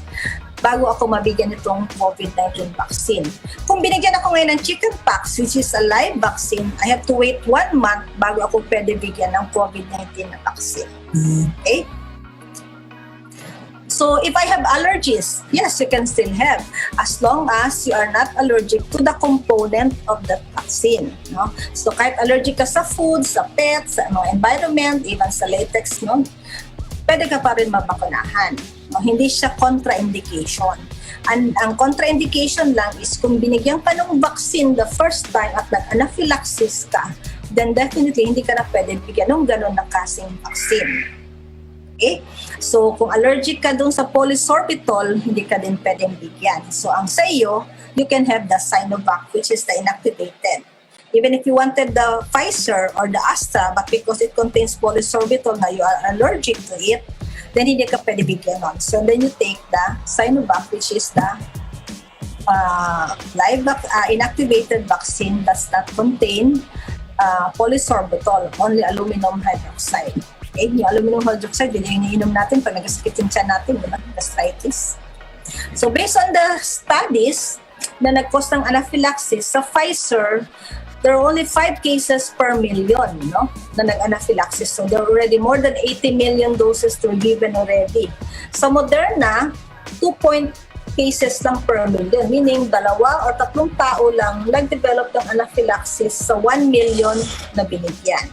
bago ako mabigyan itong COVID-19 vaccine. Kung binigyan ako ngayon ng chickenpox, which is a live vaccine, I have to wait 1 month bago ako pwede bigyan ng COVID-19 na vaccine. Okay? So, if I have allergies, yes, you can still have, as long as you are not allergic to the component of that vaccine. No? So, kahit allergic ka sa food, sa pets, sa environment, even sa latex, no? Pwede ka pa rin mabakunahan. No, hindi siya contraindication. Ang contraindication lang is kung binigyan ka ng vaccine the first time at nag-anaphylaxis ka, then definitely hindi ka na pwede bigyan ng gano'n na kasing vaccine. Okay? So, kung allergic ka dun sa polysorbitol, hindi ka din pwedeng bigyan. So, ang sa iyo, you can have the Sinovac, which is the inactivated. Even if you wanted the Pfizer or the Astra, but because it contains polysorbitol na you are allergic to it, then hindi ka pwede bigyan nun. So then you take the Sinovac, which is the inactivated vaccine does not contain polysorbitol, only aluminum hydroxide. Okay? Yung aluminum hydroxide, yun yung iniinom natin pag nagkasakit yung tiyan natin, di ba? Gastritis. So based on the studies na nag-cause ng anaphylaxis, sa Pfizer, there are only 5 cases per million, no, na nag-anaphylaxis. So there are already more than 80 million doses to be given already. Sa Moderna, 2 cases lang per million, meaning 2 or 3 tao lang nag-develop ng anaphylaxis sa 1 million na binigyan.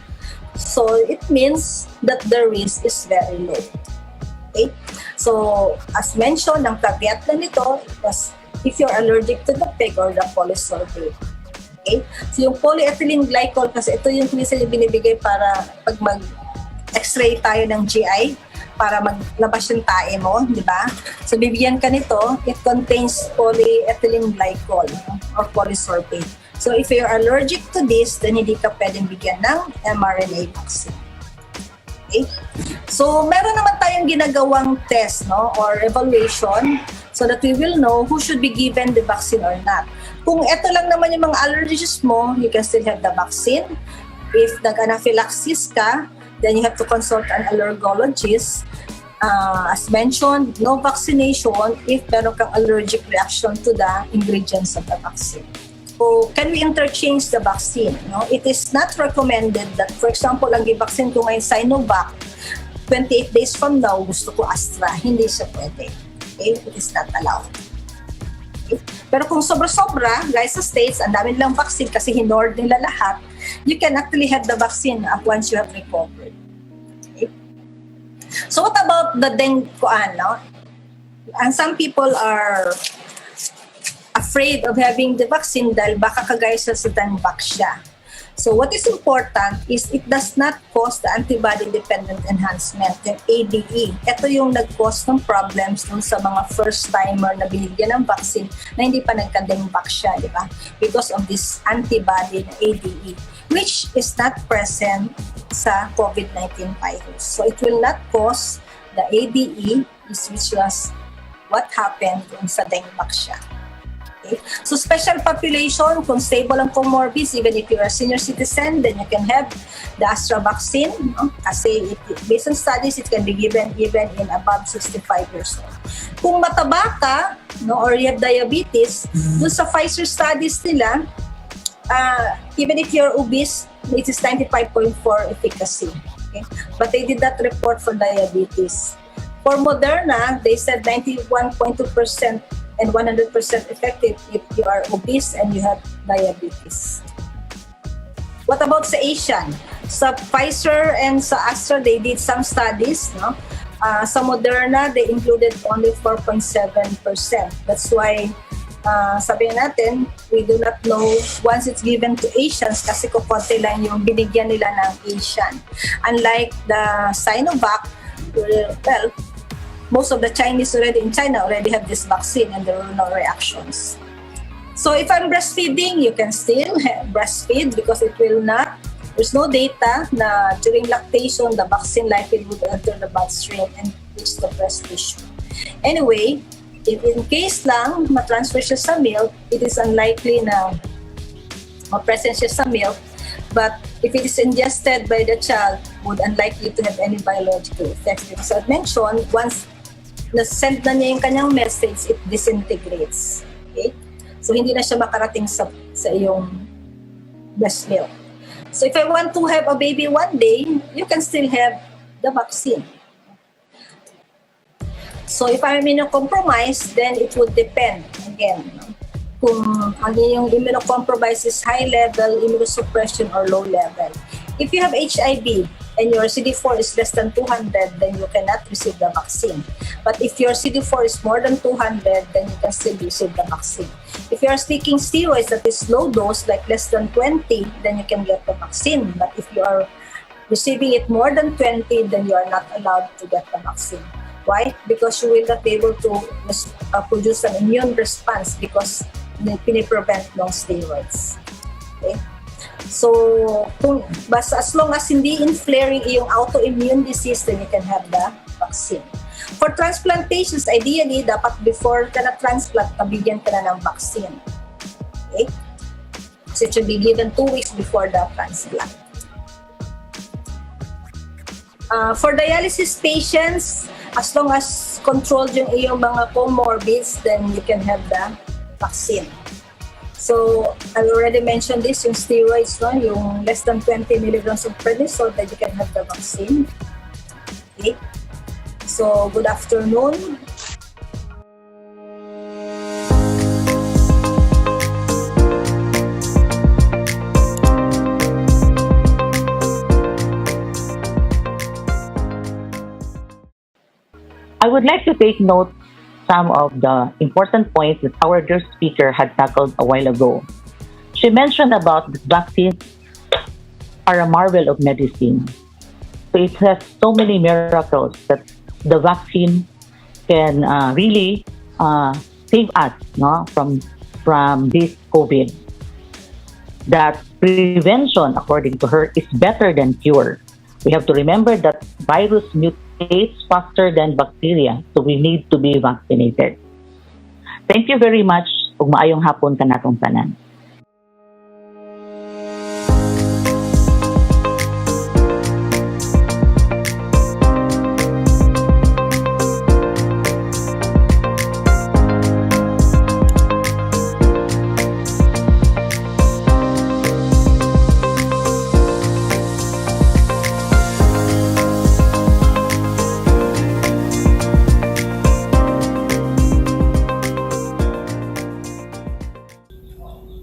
So it means that the risk is very low. Okay? So as mentioned, ang caveat na nito is if you're allergic to the peg or the polysorbate. Okay? So yung polyethylene glycol, kasi ito yung minsan yung binibigay para pag mag-x-ray tayo ng GI, para maglabas yung tae mo, di ba? So, bibigyan ka nito, it contains polyethylene glycol, no? Or polysorbate. So, if you're allergic to this, then hindi ka pwedeng bigyan ng mRNA vaccine. Okay? So, meron naman tayong ginagawang test, no? Or evaluation so that we will know who should be given the vaccine or not. Kung ito lang naman yung mga allergies mo, you can still have the vaccine. If nag-anaphylaxis ka, then you have to consult an allergologist. As mentioned, no vaccination if meron kang allergic reaction to the ingredients of the vaccine. So, can we interchange the vaccine? No? It is not recommended that, for example, ang vaccine ko ngayon Sinovac, 28 days from now, gusto ko Astra. Hindi siya pwede. Okay? It is not allowed. Okay? Pero kung sobra-sobra, guys, sa States, ang dami nilang vaccine kasi hinord nila lahat, you can actually have the vaccine once you have recovered. Okay? So what about the dengue? No? And some people are afraid of having the vaccine dahil baka kagaya sa dengue siya. So what is important is it does not cause the antibody-dependent enhancement, yung ADE. Ito yung nag-cause ng problems dun sa mga first-timer na binigyan ng vaccine na hindi pa nagka-dengue siya, di ba? Because of this antibody na ADE, which is not present sa COVID-19 virus. So it will not cause the ADE, which was what happened dun sa dengue siya. Okay. So special population, kung stable ang comorbids, even if you're a senior citizen, then you can have the Astra vaccine. No? Kasi based on studies, it can be given even in above 65 years old. Kung mataba ka, no, or you have diabetes, dun sa Pfizer studies nila, even if you're obese, it is 95.4 efficacy. Okay? But they did not report for diabetes. For Moderna, they said 91.2% and 100% effective if you are obese and you have diabetes. What about sa Asian? Sa Pfizer and sa Astra, they did some studies. No? Sa Moderna, they included only 4.7%. That's why sabihin natin, we do not know once it's given to Asians kasi kukonti lang yung binigyan nila ng Asian. Unlike the Sinovac, well, most of the Chinese already in China already have this vaccine and there were no reactions. So if I'm breastfeeding, you can still breastfeed because it will not, there's no data na during lactation, the vaccine likely would enter the bloodstream and reach the breast tissue. Anyway, if in case lang matransfer siya sa milk, it is unlikely na ma-present siya sa milk. But if it is ingested by the child, would unlikely to have any biological effects. Because as mentioned, once na-send na niya yung kanyang message, it disintegrates. Okay? So, hindi na siya makarating sa iyong breast milk. So, if I want to have a baby one day, you can still have the vaccine. So, if I'm immunocompromised, then it would depend, again, kung ano yung immunocompromised is high level, immunosuppression, or low level. If you have HIV, and your CD4 is less than 200, then you cannot receive the vaccine. But if your CD4 is more than 200, then you can still receive the vaccine. If you are taking steroids that is low dose, like less than 20, then you can get the vaccine. But if you are receiving it more than 20, then you are not allowed to get the vaccine. Why? Because you will not be able to produce an immune response because piniprevent ng steroids. Okay? So, basta as long as hindi in-flaring yung autoimmune disease, then you can have the vaccine. For transplantations, ideally, dapat before ka na-transplant, pabigyan ka na ng vaccine. Okay? So, it should be given 2 weeks before the transplant. For dialysis patients, as long as controlled yung iyong mga comorbids, then you can have the vaccine. So, I already mentioned this, yung steroids, no? Yung less than 20 milligrams of prednisone, that you can have the vaccine. Okay? So, good afternoon. I would like to take note some of the important points that our guest speaker had tackled a while ago. She mentioned about the vaccines are a marvel of medicine. So it has so many miracles that the vaccine can really save us, no, from this COVID. That prevention, according to her, is better than cure. We have to remember that virus mutates faster than bacteria, so we need to be vaccinated. Thank you very much, ug maayong hapon kanatong tanan.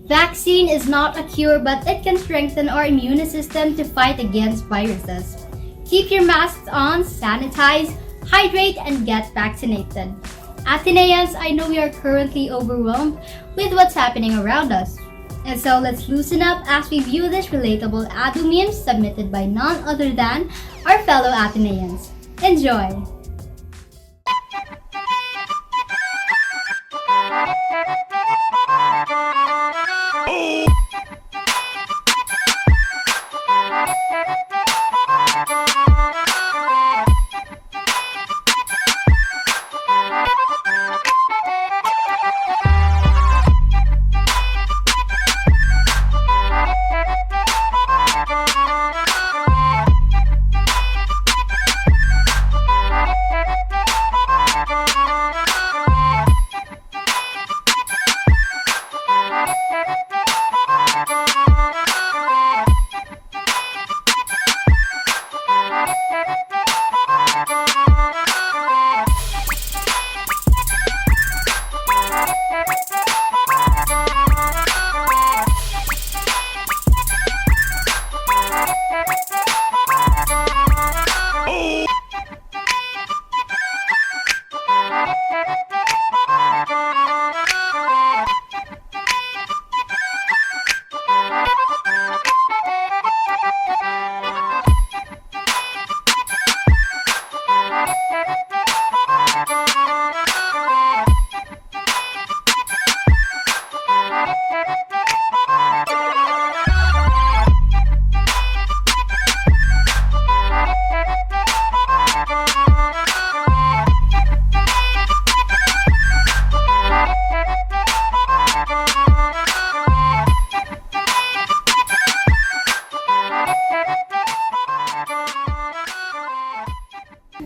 Vaccine is not a cure, but it can strengthen our immune system to fight against viruses. Keep your masks on, sanitize, hydrate, and get vaccinated. Ateneans, I know we are currently overwhelmed with what's happening around us. And so let's loosen up as we view this relatable AdDU memes submitted by none other than our fellow Ateneans. Enjoy!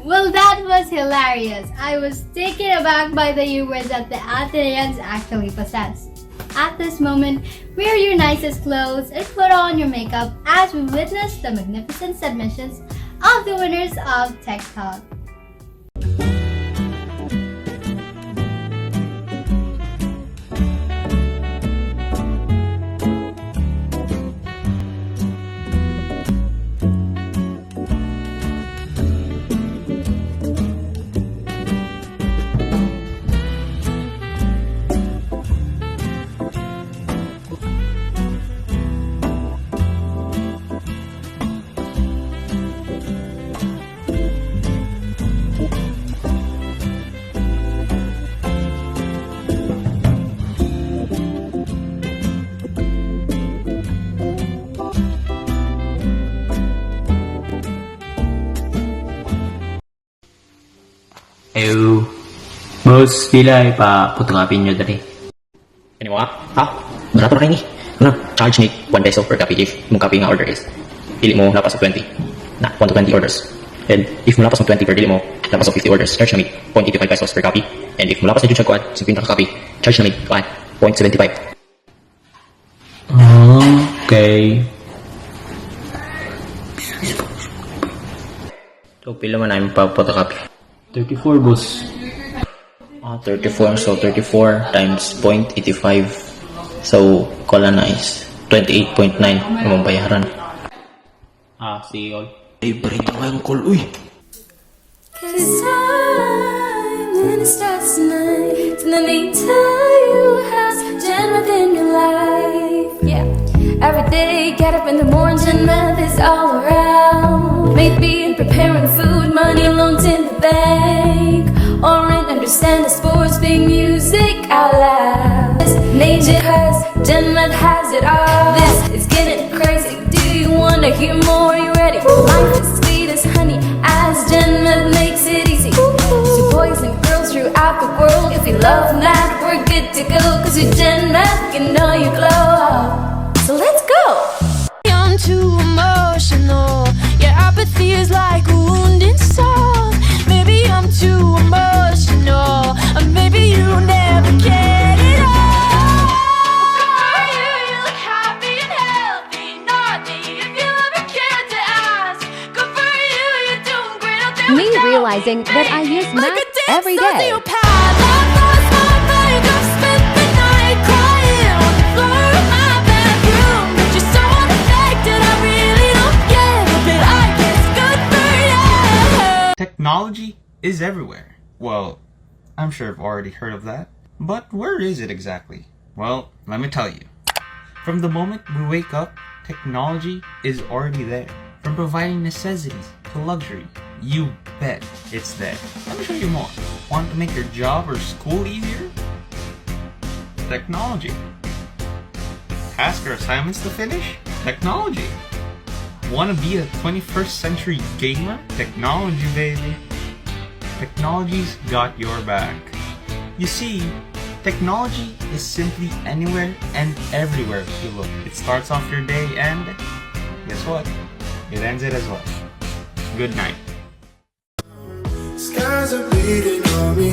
Well, that was hilarious. I was taken aback by the humor that the Ateneans actually possess. At this moment, wear your nicest clothes and put on your makeup as we witness the magnificent submissions of the winners of Tech Talk. Ew. Boss, pila pa photocopy nyo dali. Ano mo ha? Barato na kayo ni. Ano? Charge me 1 peso per copy if mong copy nga order is. Pili mo lapas sa 20. Na, 1 to 20 orders. And if mulapas mo 20 per dili mo, lapas of 50 orders, charge na mig 0.85 pesos per copy. And if mulapas na jud siya kuan, 50 ka copy, charge na mig kuan 0.75. Okay. So, pila man namin pa-photocopy? 34, boss. 34. So, 34 times 0.85. So, kala na is 28.9 ang bayaran. Sige, all. Libre na kayong call, uy. Cause I'm in the stars tonight. And let me tell you how Jen within your life. Yeah. Every day, get up in the morning, Jen math is all around. Maybe in preparing food, money loans in the bank. Or in understand the sports, big music out loud. Name it cause Jen math has it all. This is getting crazy. Do you wanna hear more? You ready? Life is sweet as honey as Jen math makes it easy. To boys and girls throughout the world, if you love math, we're good to go. Cause with Jen math, you know you glow. So let's go! I'm too emotional. Your apathy is like a wounded soul. Maybe I'm too emotional. Or maybe you never get it all. For you, you look happy and healthy. Not me, if you ever cared to ask. Good for you, you're doing great out there. Me realizing that I use math every day. Technology is everywhere. Well, I'm sure you've already heard of that. But where is it exactly? Well, let me tell you. From the moment we wake up, technology is already there. From providing necessities to luxury, you bet it's there. Let me show you more. Want to make your job or school easier? Technology. Task or assignments to finish? Technology. Want to be a 21st century gamer? Technology, baby. Technology's got your back. You see, technology is simply anywhere and everywhere you look. It starts off your day and guess what? It ends it as well. Good night. Skies are bleeding on me.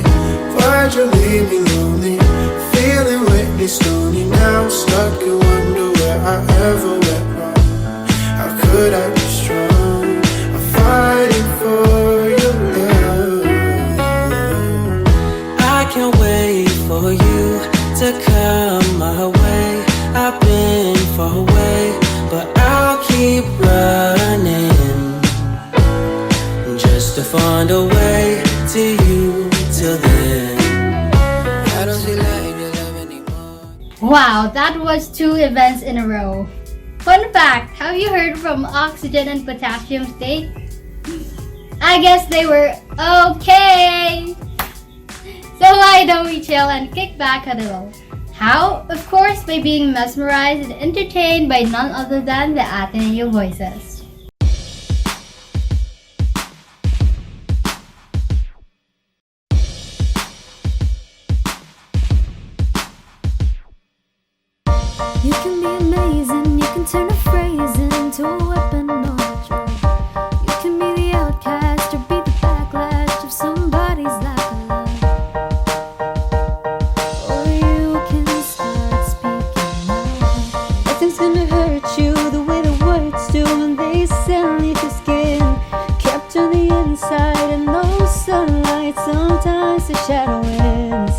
Why'd you leave me lonely? Feeling wetly stony now. Stuck in wonder where I ever went wrong. How could I be strong? I'm fighting for your love. I can't wait for you to come my way. I've been far away, but I'll keep running just to find a way to you till then. I don't see light in your love anymore. Wow, that was 2 events in a row. Fun fact, have you heard from oxygen and potassium state? I guess they were okay. So why don't we chill and kick back a little? How? Of course, by being mesmerized and entertained by none other than the Ateneo voices. You can be amazing, you can turn a phrase into a weapon or a drug. You can be the outcast or be the backlash of somebody's lack of love. Or you can start speaking up. Nothing's gonna hurt you the way the words do when they sound leave your skin. Kept on the inside and no sunlight, sometimes the shadow wins.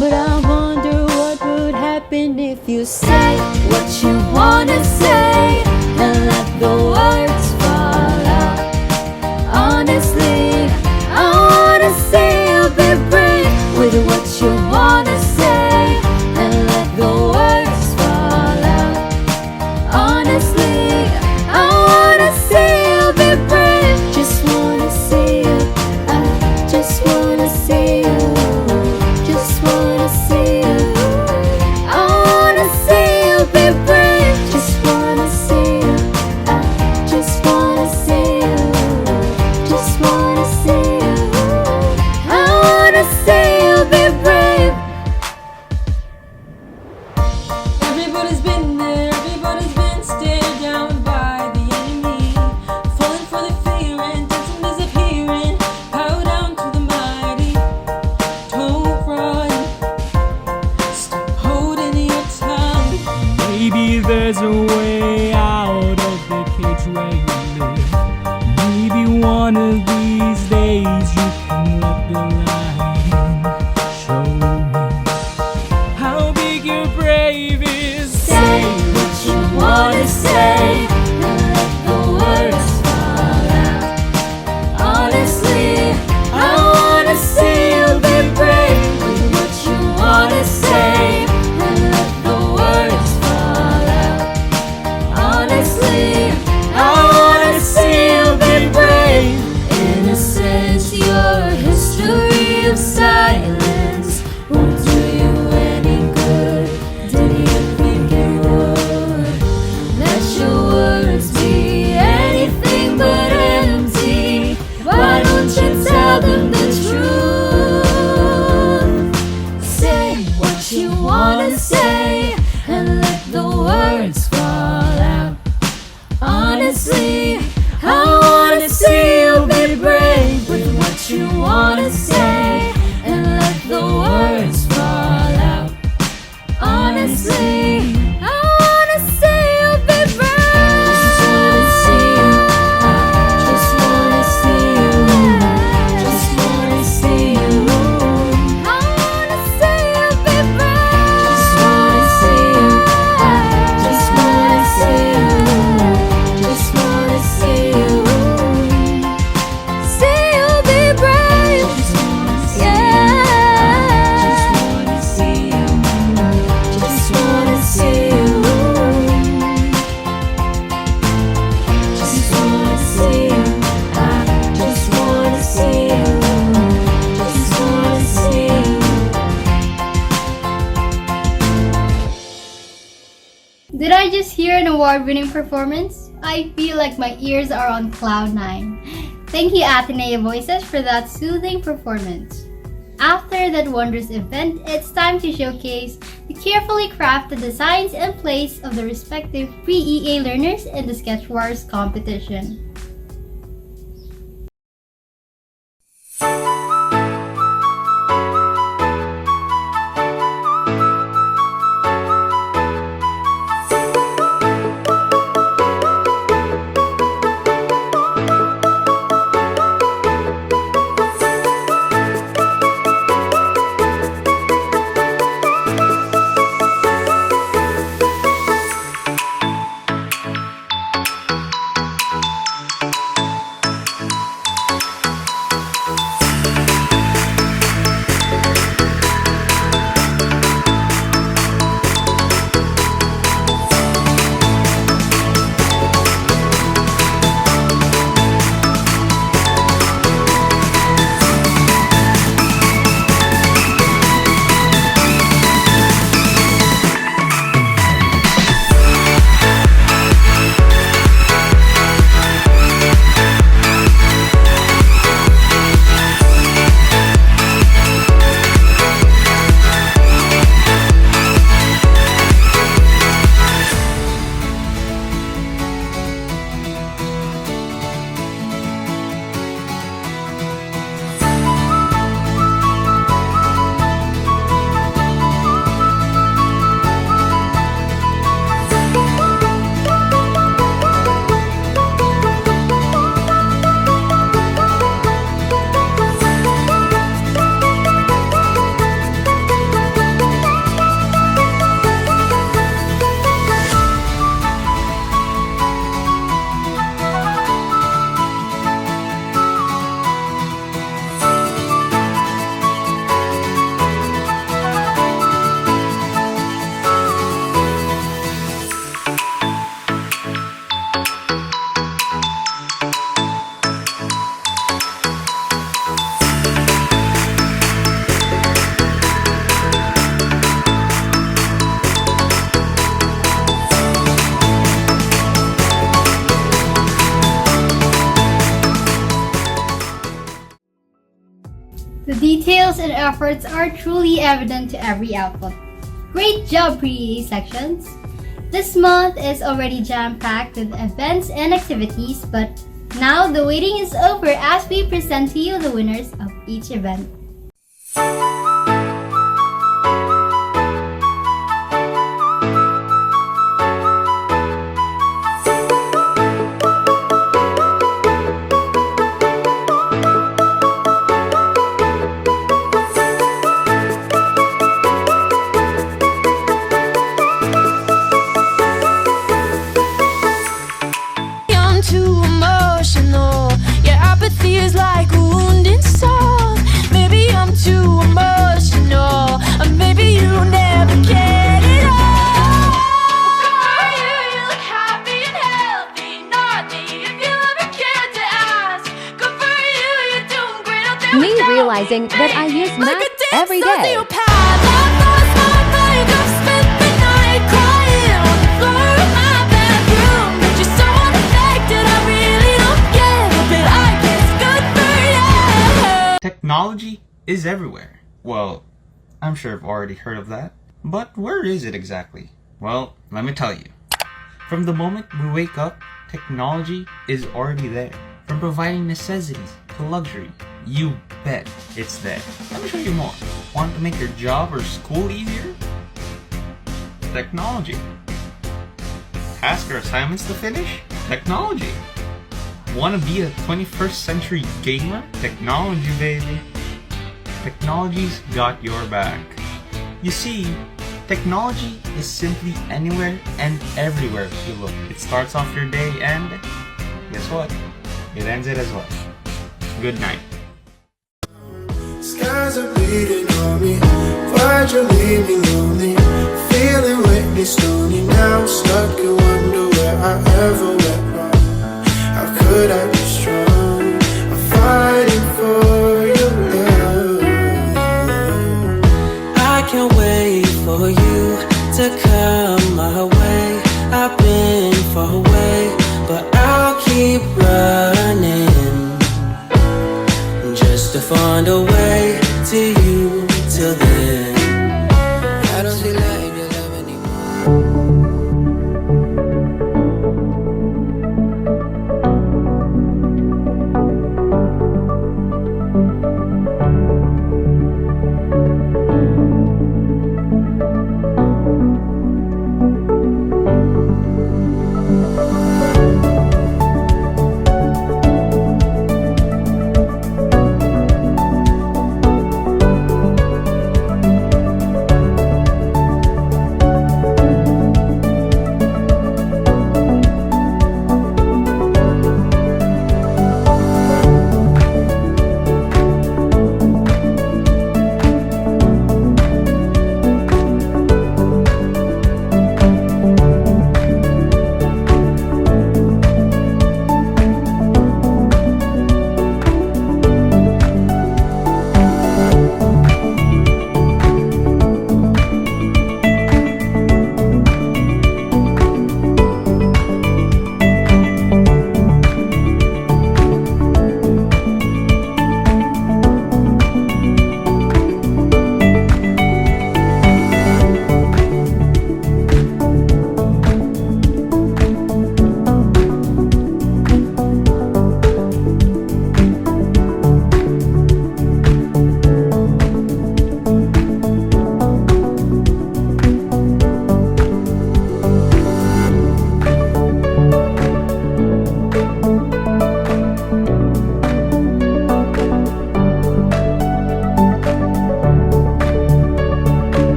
But I wonder what would happen if you say what you wanna say and let the words fall out. Honestly, I wanna say a bit brave with what you wanna say and let the words fall out. maybe there's a way out of the cage where you live. Maybe one of these days you can let the light show me how big your brave is. Say what you wanna say and let the words fall out. Honestly, I wanna see you be brave with what you wanna say and let the words fall out. Honestly, I wanna see you be brave. Innocence, your history of silence won't do you any good. Did you think it would? Let your words be anything but empty. Why don't you tell them the truth? Say what you wanna say and let the words fall out. Honestly, I wanna see you be brave with what you wanna say and let the words fall out. Honestly, I wanna see you be brave. Just wanna see you. Just wanna see you. Just wanna see you. I wanna see you be brave. Just wanna see you. Just wanna see you. Just wanna see you. See you be brave. Yeah. Just wanna see you. Just wanna see you. Just wanna see you. I just wanna see you. Just wanna see you. Did I just hear an award-winning performance? I feel like my ears are on cloud 9. Thank you, Ateneo Voices, for that soothing performance. After that wondrous event, it's time to showcase the carefully crafted designs and plays of the respective pre-EA learners in the Sketch Wars competition. The details and efforts are truly evident to every output. Great job, pre-EA sections! This month is already jam-packed with events and activities, but now the waiting is over as we present to you the winners of each event. realizing that I use math every day. Technology is everywhere. Well, I'm sure I've already heard of that. But where is it exactly? Well, let me tell you. From the moment we wake up, technology is already there. From providing necessities to luxury, you bet it's there. Let me show you more. Want to make your job or school easier? Technology. Task or assignments to finish? Technology. Want to be a 21st century gamer? Technology, baby. Technology's got your back. You see, technology is simply anywhere and everywhere you look. It starts off your day and guess what? It ends it as well. Good night. Skies are bleeding on me. Why'd you leave me lonely? Feeling wetly stony now. Stuck and wonder where I ever went wrong. How could I be strong? I'm fighting for your love. I can't wait for you to come my way. I've been far away, but I'll keep running just to find a way to you. Till then, I don't see light in your love anymore.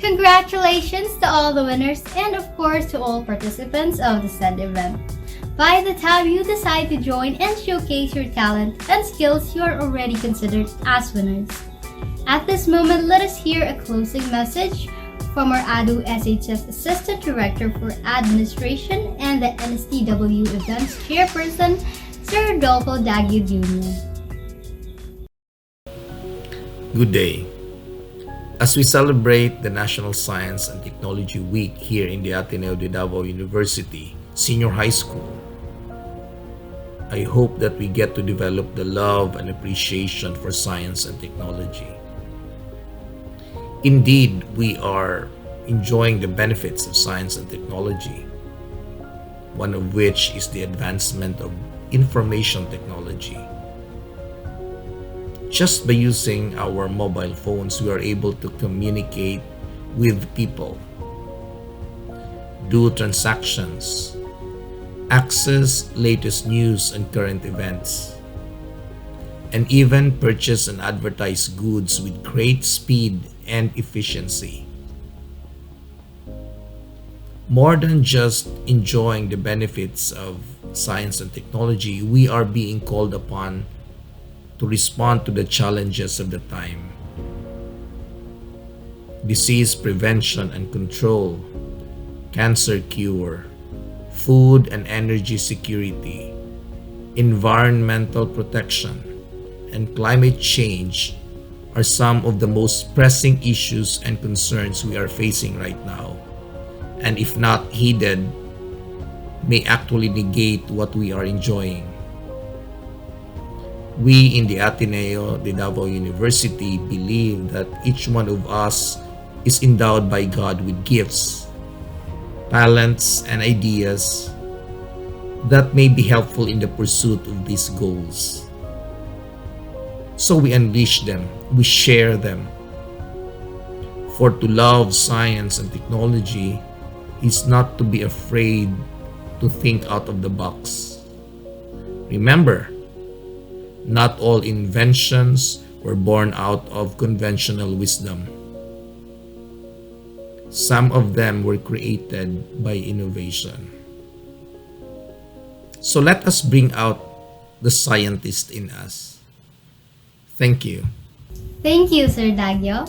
Congratulations to all the winners and of course to all participants of the said event. By the time you decide to join and showcase your talent and skills, you are already considered as winners. At this moment, let us hear a closing message from our AdDU SHS Assistant Director for Administration and the NSTW Events Chairperson, Sir Rodolfo Daggio Jr. Good day. As we celebrate the National Science and Technology Week here in the Ateneo de Davao University Senior High School, I hope that we get to develop the love and appreciation for science and technology. Indeed, we are enjoying the benefits of science and technology, one of which is the advancement of information technology. Just by using our mobile phones, we are able to communicate with people, do transactions, access latest news and current events, and even purchase and advertise goods with great speed and efficiency. More than just enjoying the benefits of science and technology, we are being called upon to respond to the challenges of the time. Disease prevention and control, cancer cure, food and energy security, environmental protection, and climate change are some of the most pressing issues and concerns we are facing right now, and if not heeded, may actually negate what we are enjoying. We in the Ateneo de Davao University believe that each one of us is endowed by God with gifts, talents, and ideas that may be helpful in the pursuit of these goals. So we unleash them, we share them. For to love science and technology is not to be afraid to think out of the box. Remember, not all inventions were born out of conventional wisdom. Some of them were created by innovation. So let us bring out the scientist in us. Thank you. Thank you, Sir Dagyo.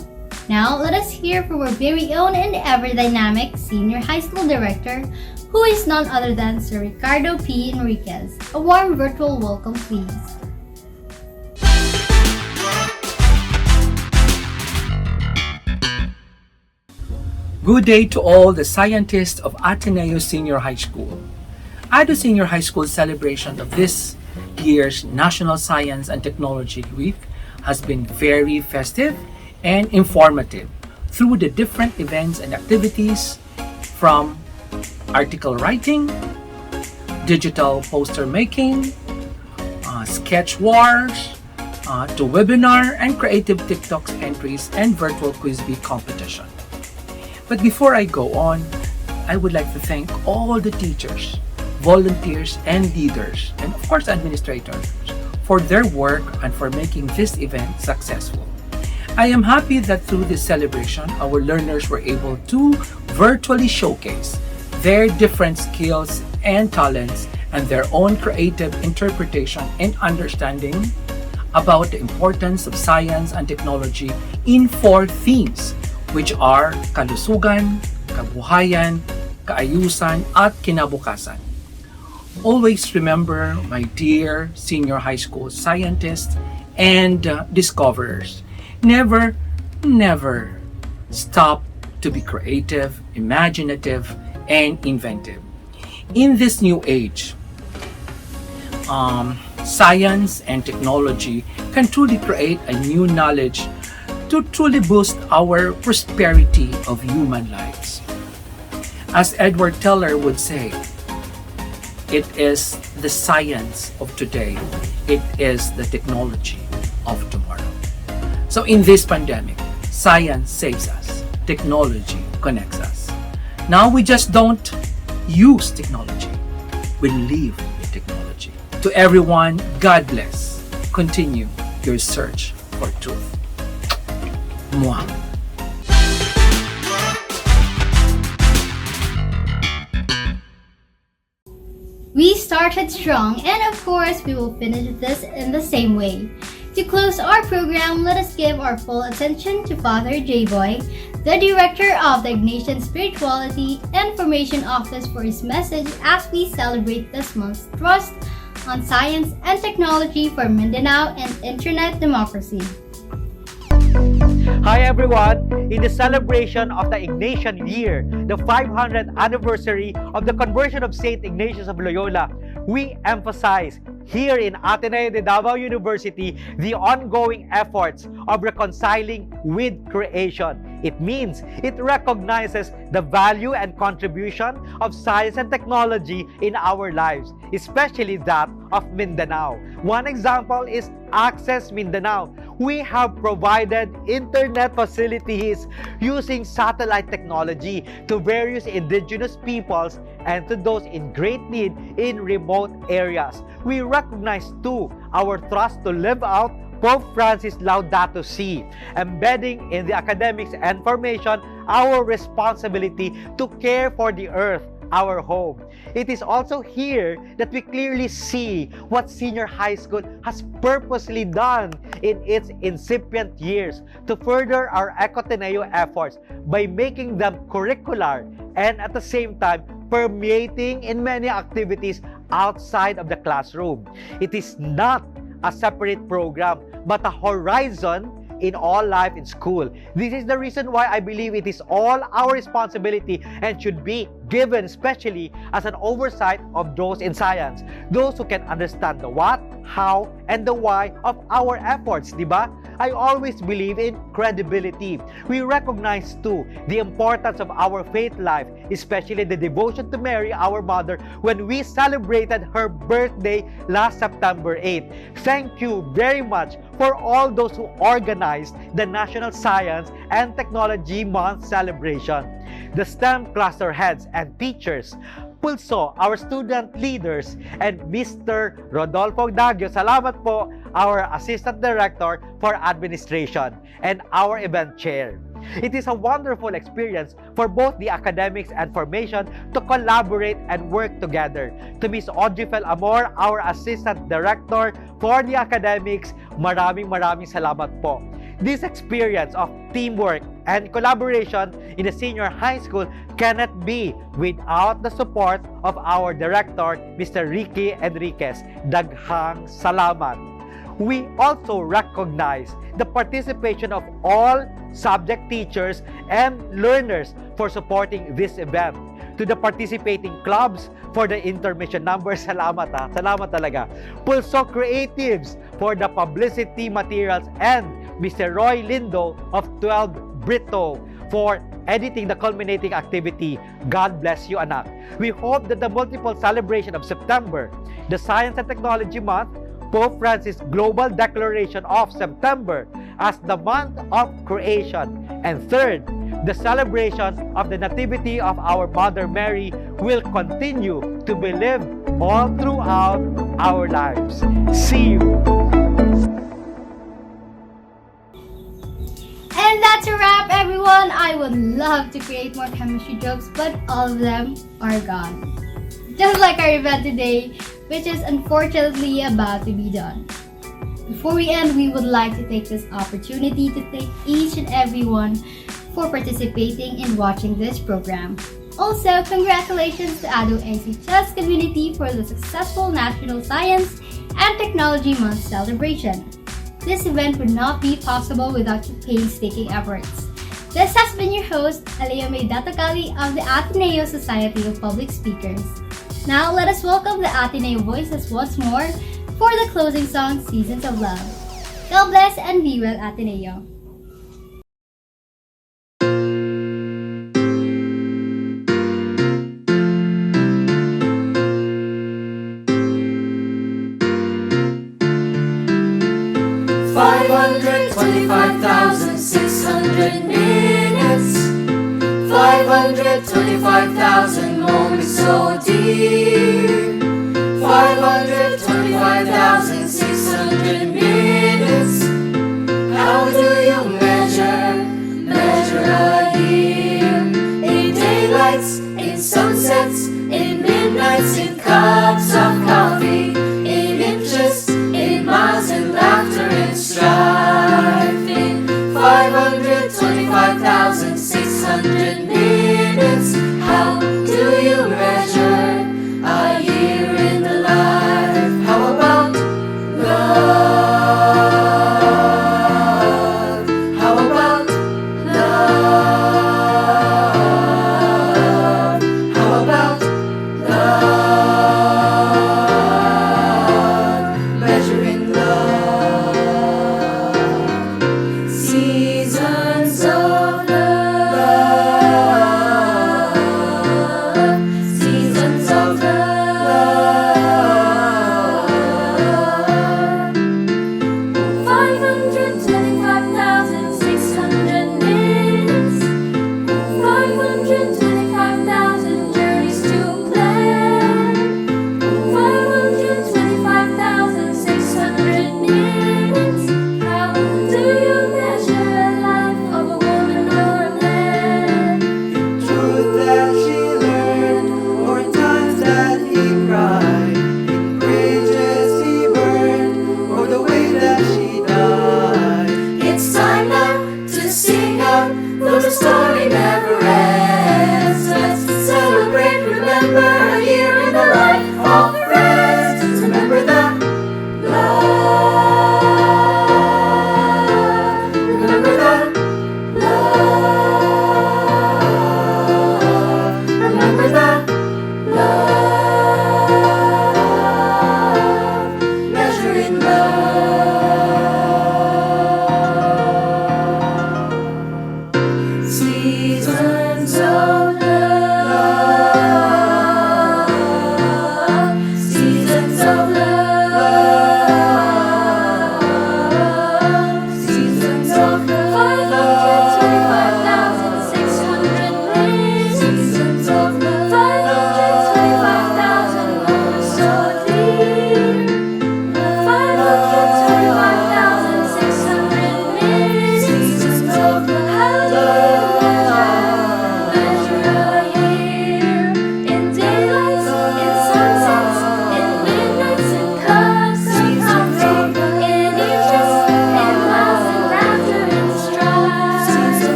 Now, let us hear from our very own and ever-dynamic Senior High School Director, who is none other than Sir Ricardo P. Enriquez. A warm virtual welcome, please. Good day to all the scientists of Ateneo Senior High School. AdDU Senior High School's celebration of this year's National Science and Technology Week has been very festive and informative through the different events and activities, from article writing, digital poster making, sketch wars, to webinar and creative TikTok entries and virtual quiz bee competition. But before I go on, I would like to thank all the teachers, volunteers, and leaders, and of course administrators, for their work and for making this event successful. I am happy that through this celebration, our learners were able to virtually showcase their different skills and talents and their own creative interpretation and understanding about the importance of science and technology in 4 themes, which are kalusugan, kabuhayan, kaayusan, at kinabukasan. Always remember, my dear senior high school scientists and discoverers, never stop to be creative, imaginative, and inventive. In this new age, science and technology can truly create a new knowledge to truly boost our prosperity of human lives. As Edward Teller would say, it is the science of today, it is the technology of tomorrow. So in this pandemic, science saves us, technology connects us. Now we just don't use technology, we live with technology. To everyone, God bless. Continue your search for truth. Mwah. We started strong, and of course, we will finish this in the same way. To close our program, let us give our full attention to Father J. Boy, the Director of the Ignatian Spirituality and Formation Office, for his message as we celebrate this month's Trust on Science and Technology for Mindanao and Internet Democracy. Hi everyone! In the celebration of the Ignatian year, the 500th anniversary of the conversion of St. Ignatius of Loyola, we emphasize here in Ateneo de Davao University the ongoing efforts of reconciling with creation. It means it recognizes the value and contribution of science and technology in our lives, especially that of Mindanao. One example is Access Mindanao. We have provided internet facilities using satellite technology to various indigenous peoples and to those in great need in remote areas. We recognize too our trust to live out Pope Francis Laudato Si, embedding in the academics and formation our responsibility to care for the earth, our home. It is also here that we clearly see what senior high school has purposely done in its incipient years to further our Ateneo efforts by making them curricular and at the same time permeating in many activities outside of the classroom. It is not a separate program but a horizon in all life in school. This is the reason why I believe it is all our responsibility and should be given especially as an oversight of those in science, those who can understand the what, how, and the why of our efforts, diba? I always believe in credibility. We recognize too the importance of our faith life, especially the devotion to Mary, our mother, when we celebrated her birthday last September 8th. Thank you very much for all those who organized the National Science and Technology Month celebration. The STEM cluster heads and teachers, Pulso, our student leaders, and Mr. Rodolfo Daggio, salamat po, our Assistant Director for Administration, and our event chair. It is a wonderful experience for both the academics and formation to collaborate and work together. To Ms. Audrey Amor, our Assistant Director for the academics, maraming salamat po. This experience of teamwork and collaboration in the senior high school cannot be without the support of our director, Mr. Ricky Enriquez. Daghang salamat. We also recognize the participation of all subject teachers and learners for supporting this event. To the participating clubs for the intermission numbers, salamat ha, salamat talaga. Pulso Creatives for the publicity materials, and Mr. Roy Lindo of 12 Brito for editing the culminating activity. God bless you, anak. We hope that the multiple celebration of September, the Science and Technology Month, Pope Francis' Global Declaration of September as the month of creation, and third, the celebration of the Nativity of our Mother Mary will continue to be lived all throughout our lives. See you! And that's a wrap, everyone! I would love to create more chemistry jokes, but all of them are gone. Just like our event today, which is unfortunately about to be done. Before we end, we would like to take this opportunity to thank each and everyone for participating in watching this program. Also, congratulations to AdDU SHS community for the successful National Science and Technology Month celebration. This event would not be possible without your painstaking efforts. This has been your host, Alea May Datakali of the Ateneo Society of Public Speakers. Now, let us welcome the Ateneo Voices once more for the closing song, Seasons of Love. God bless and be well, Ateneo. $525,600 minutes, 525,000 moments so dear, 525,600 minutes.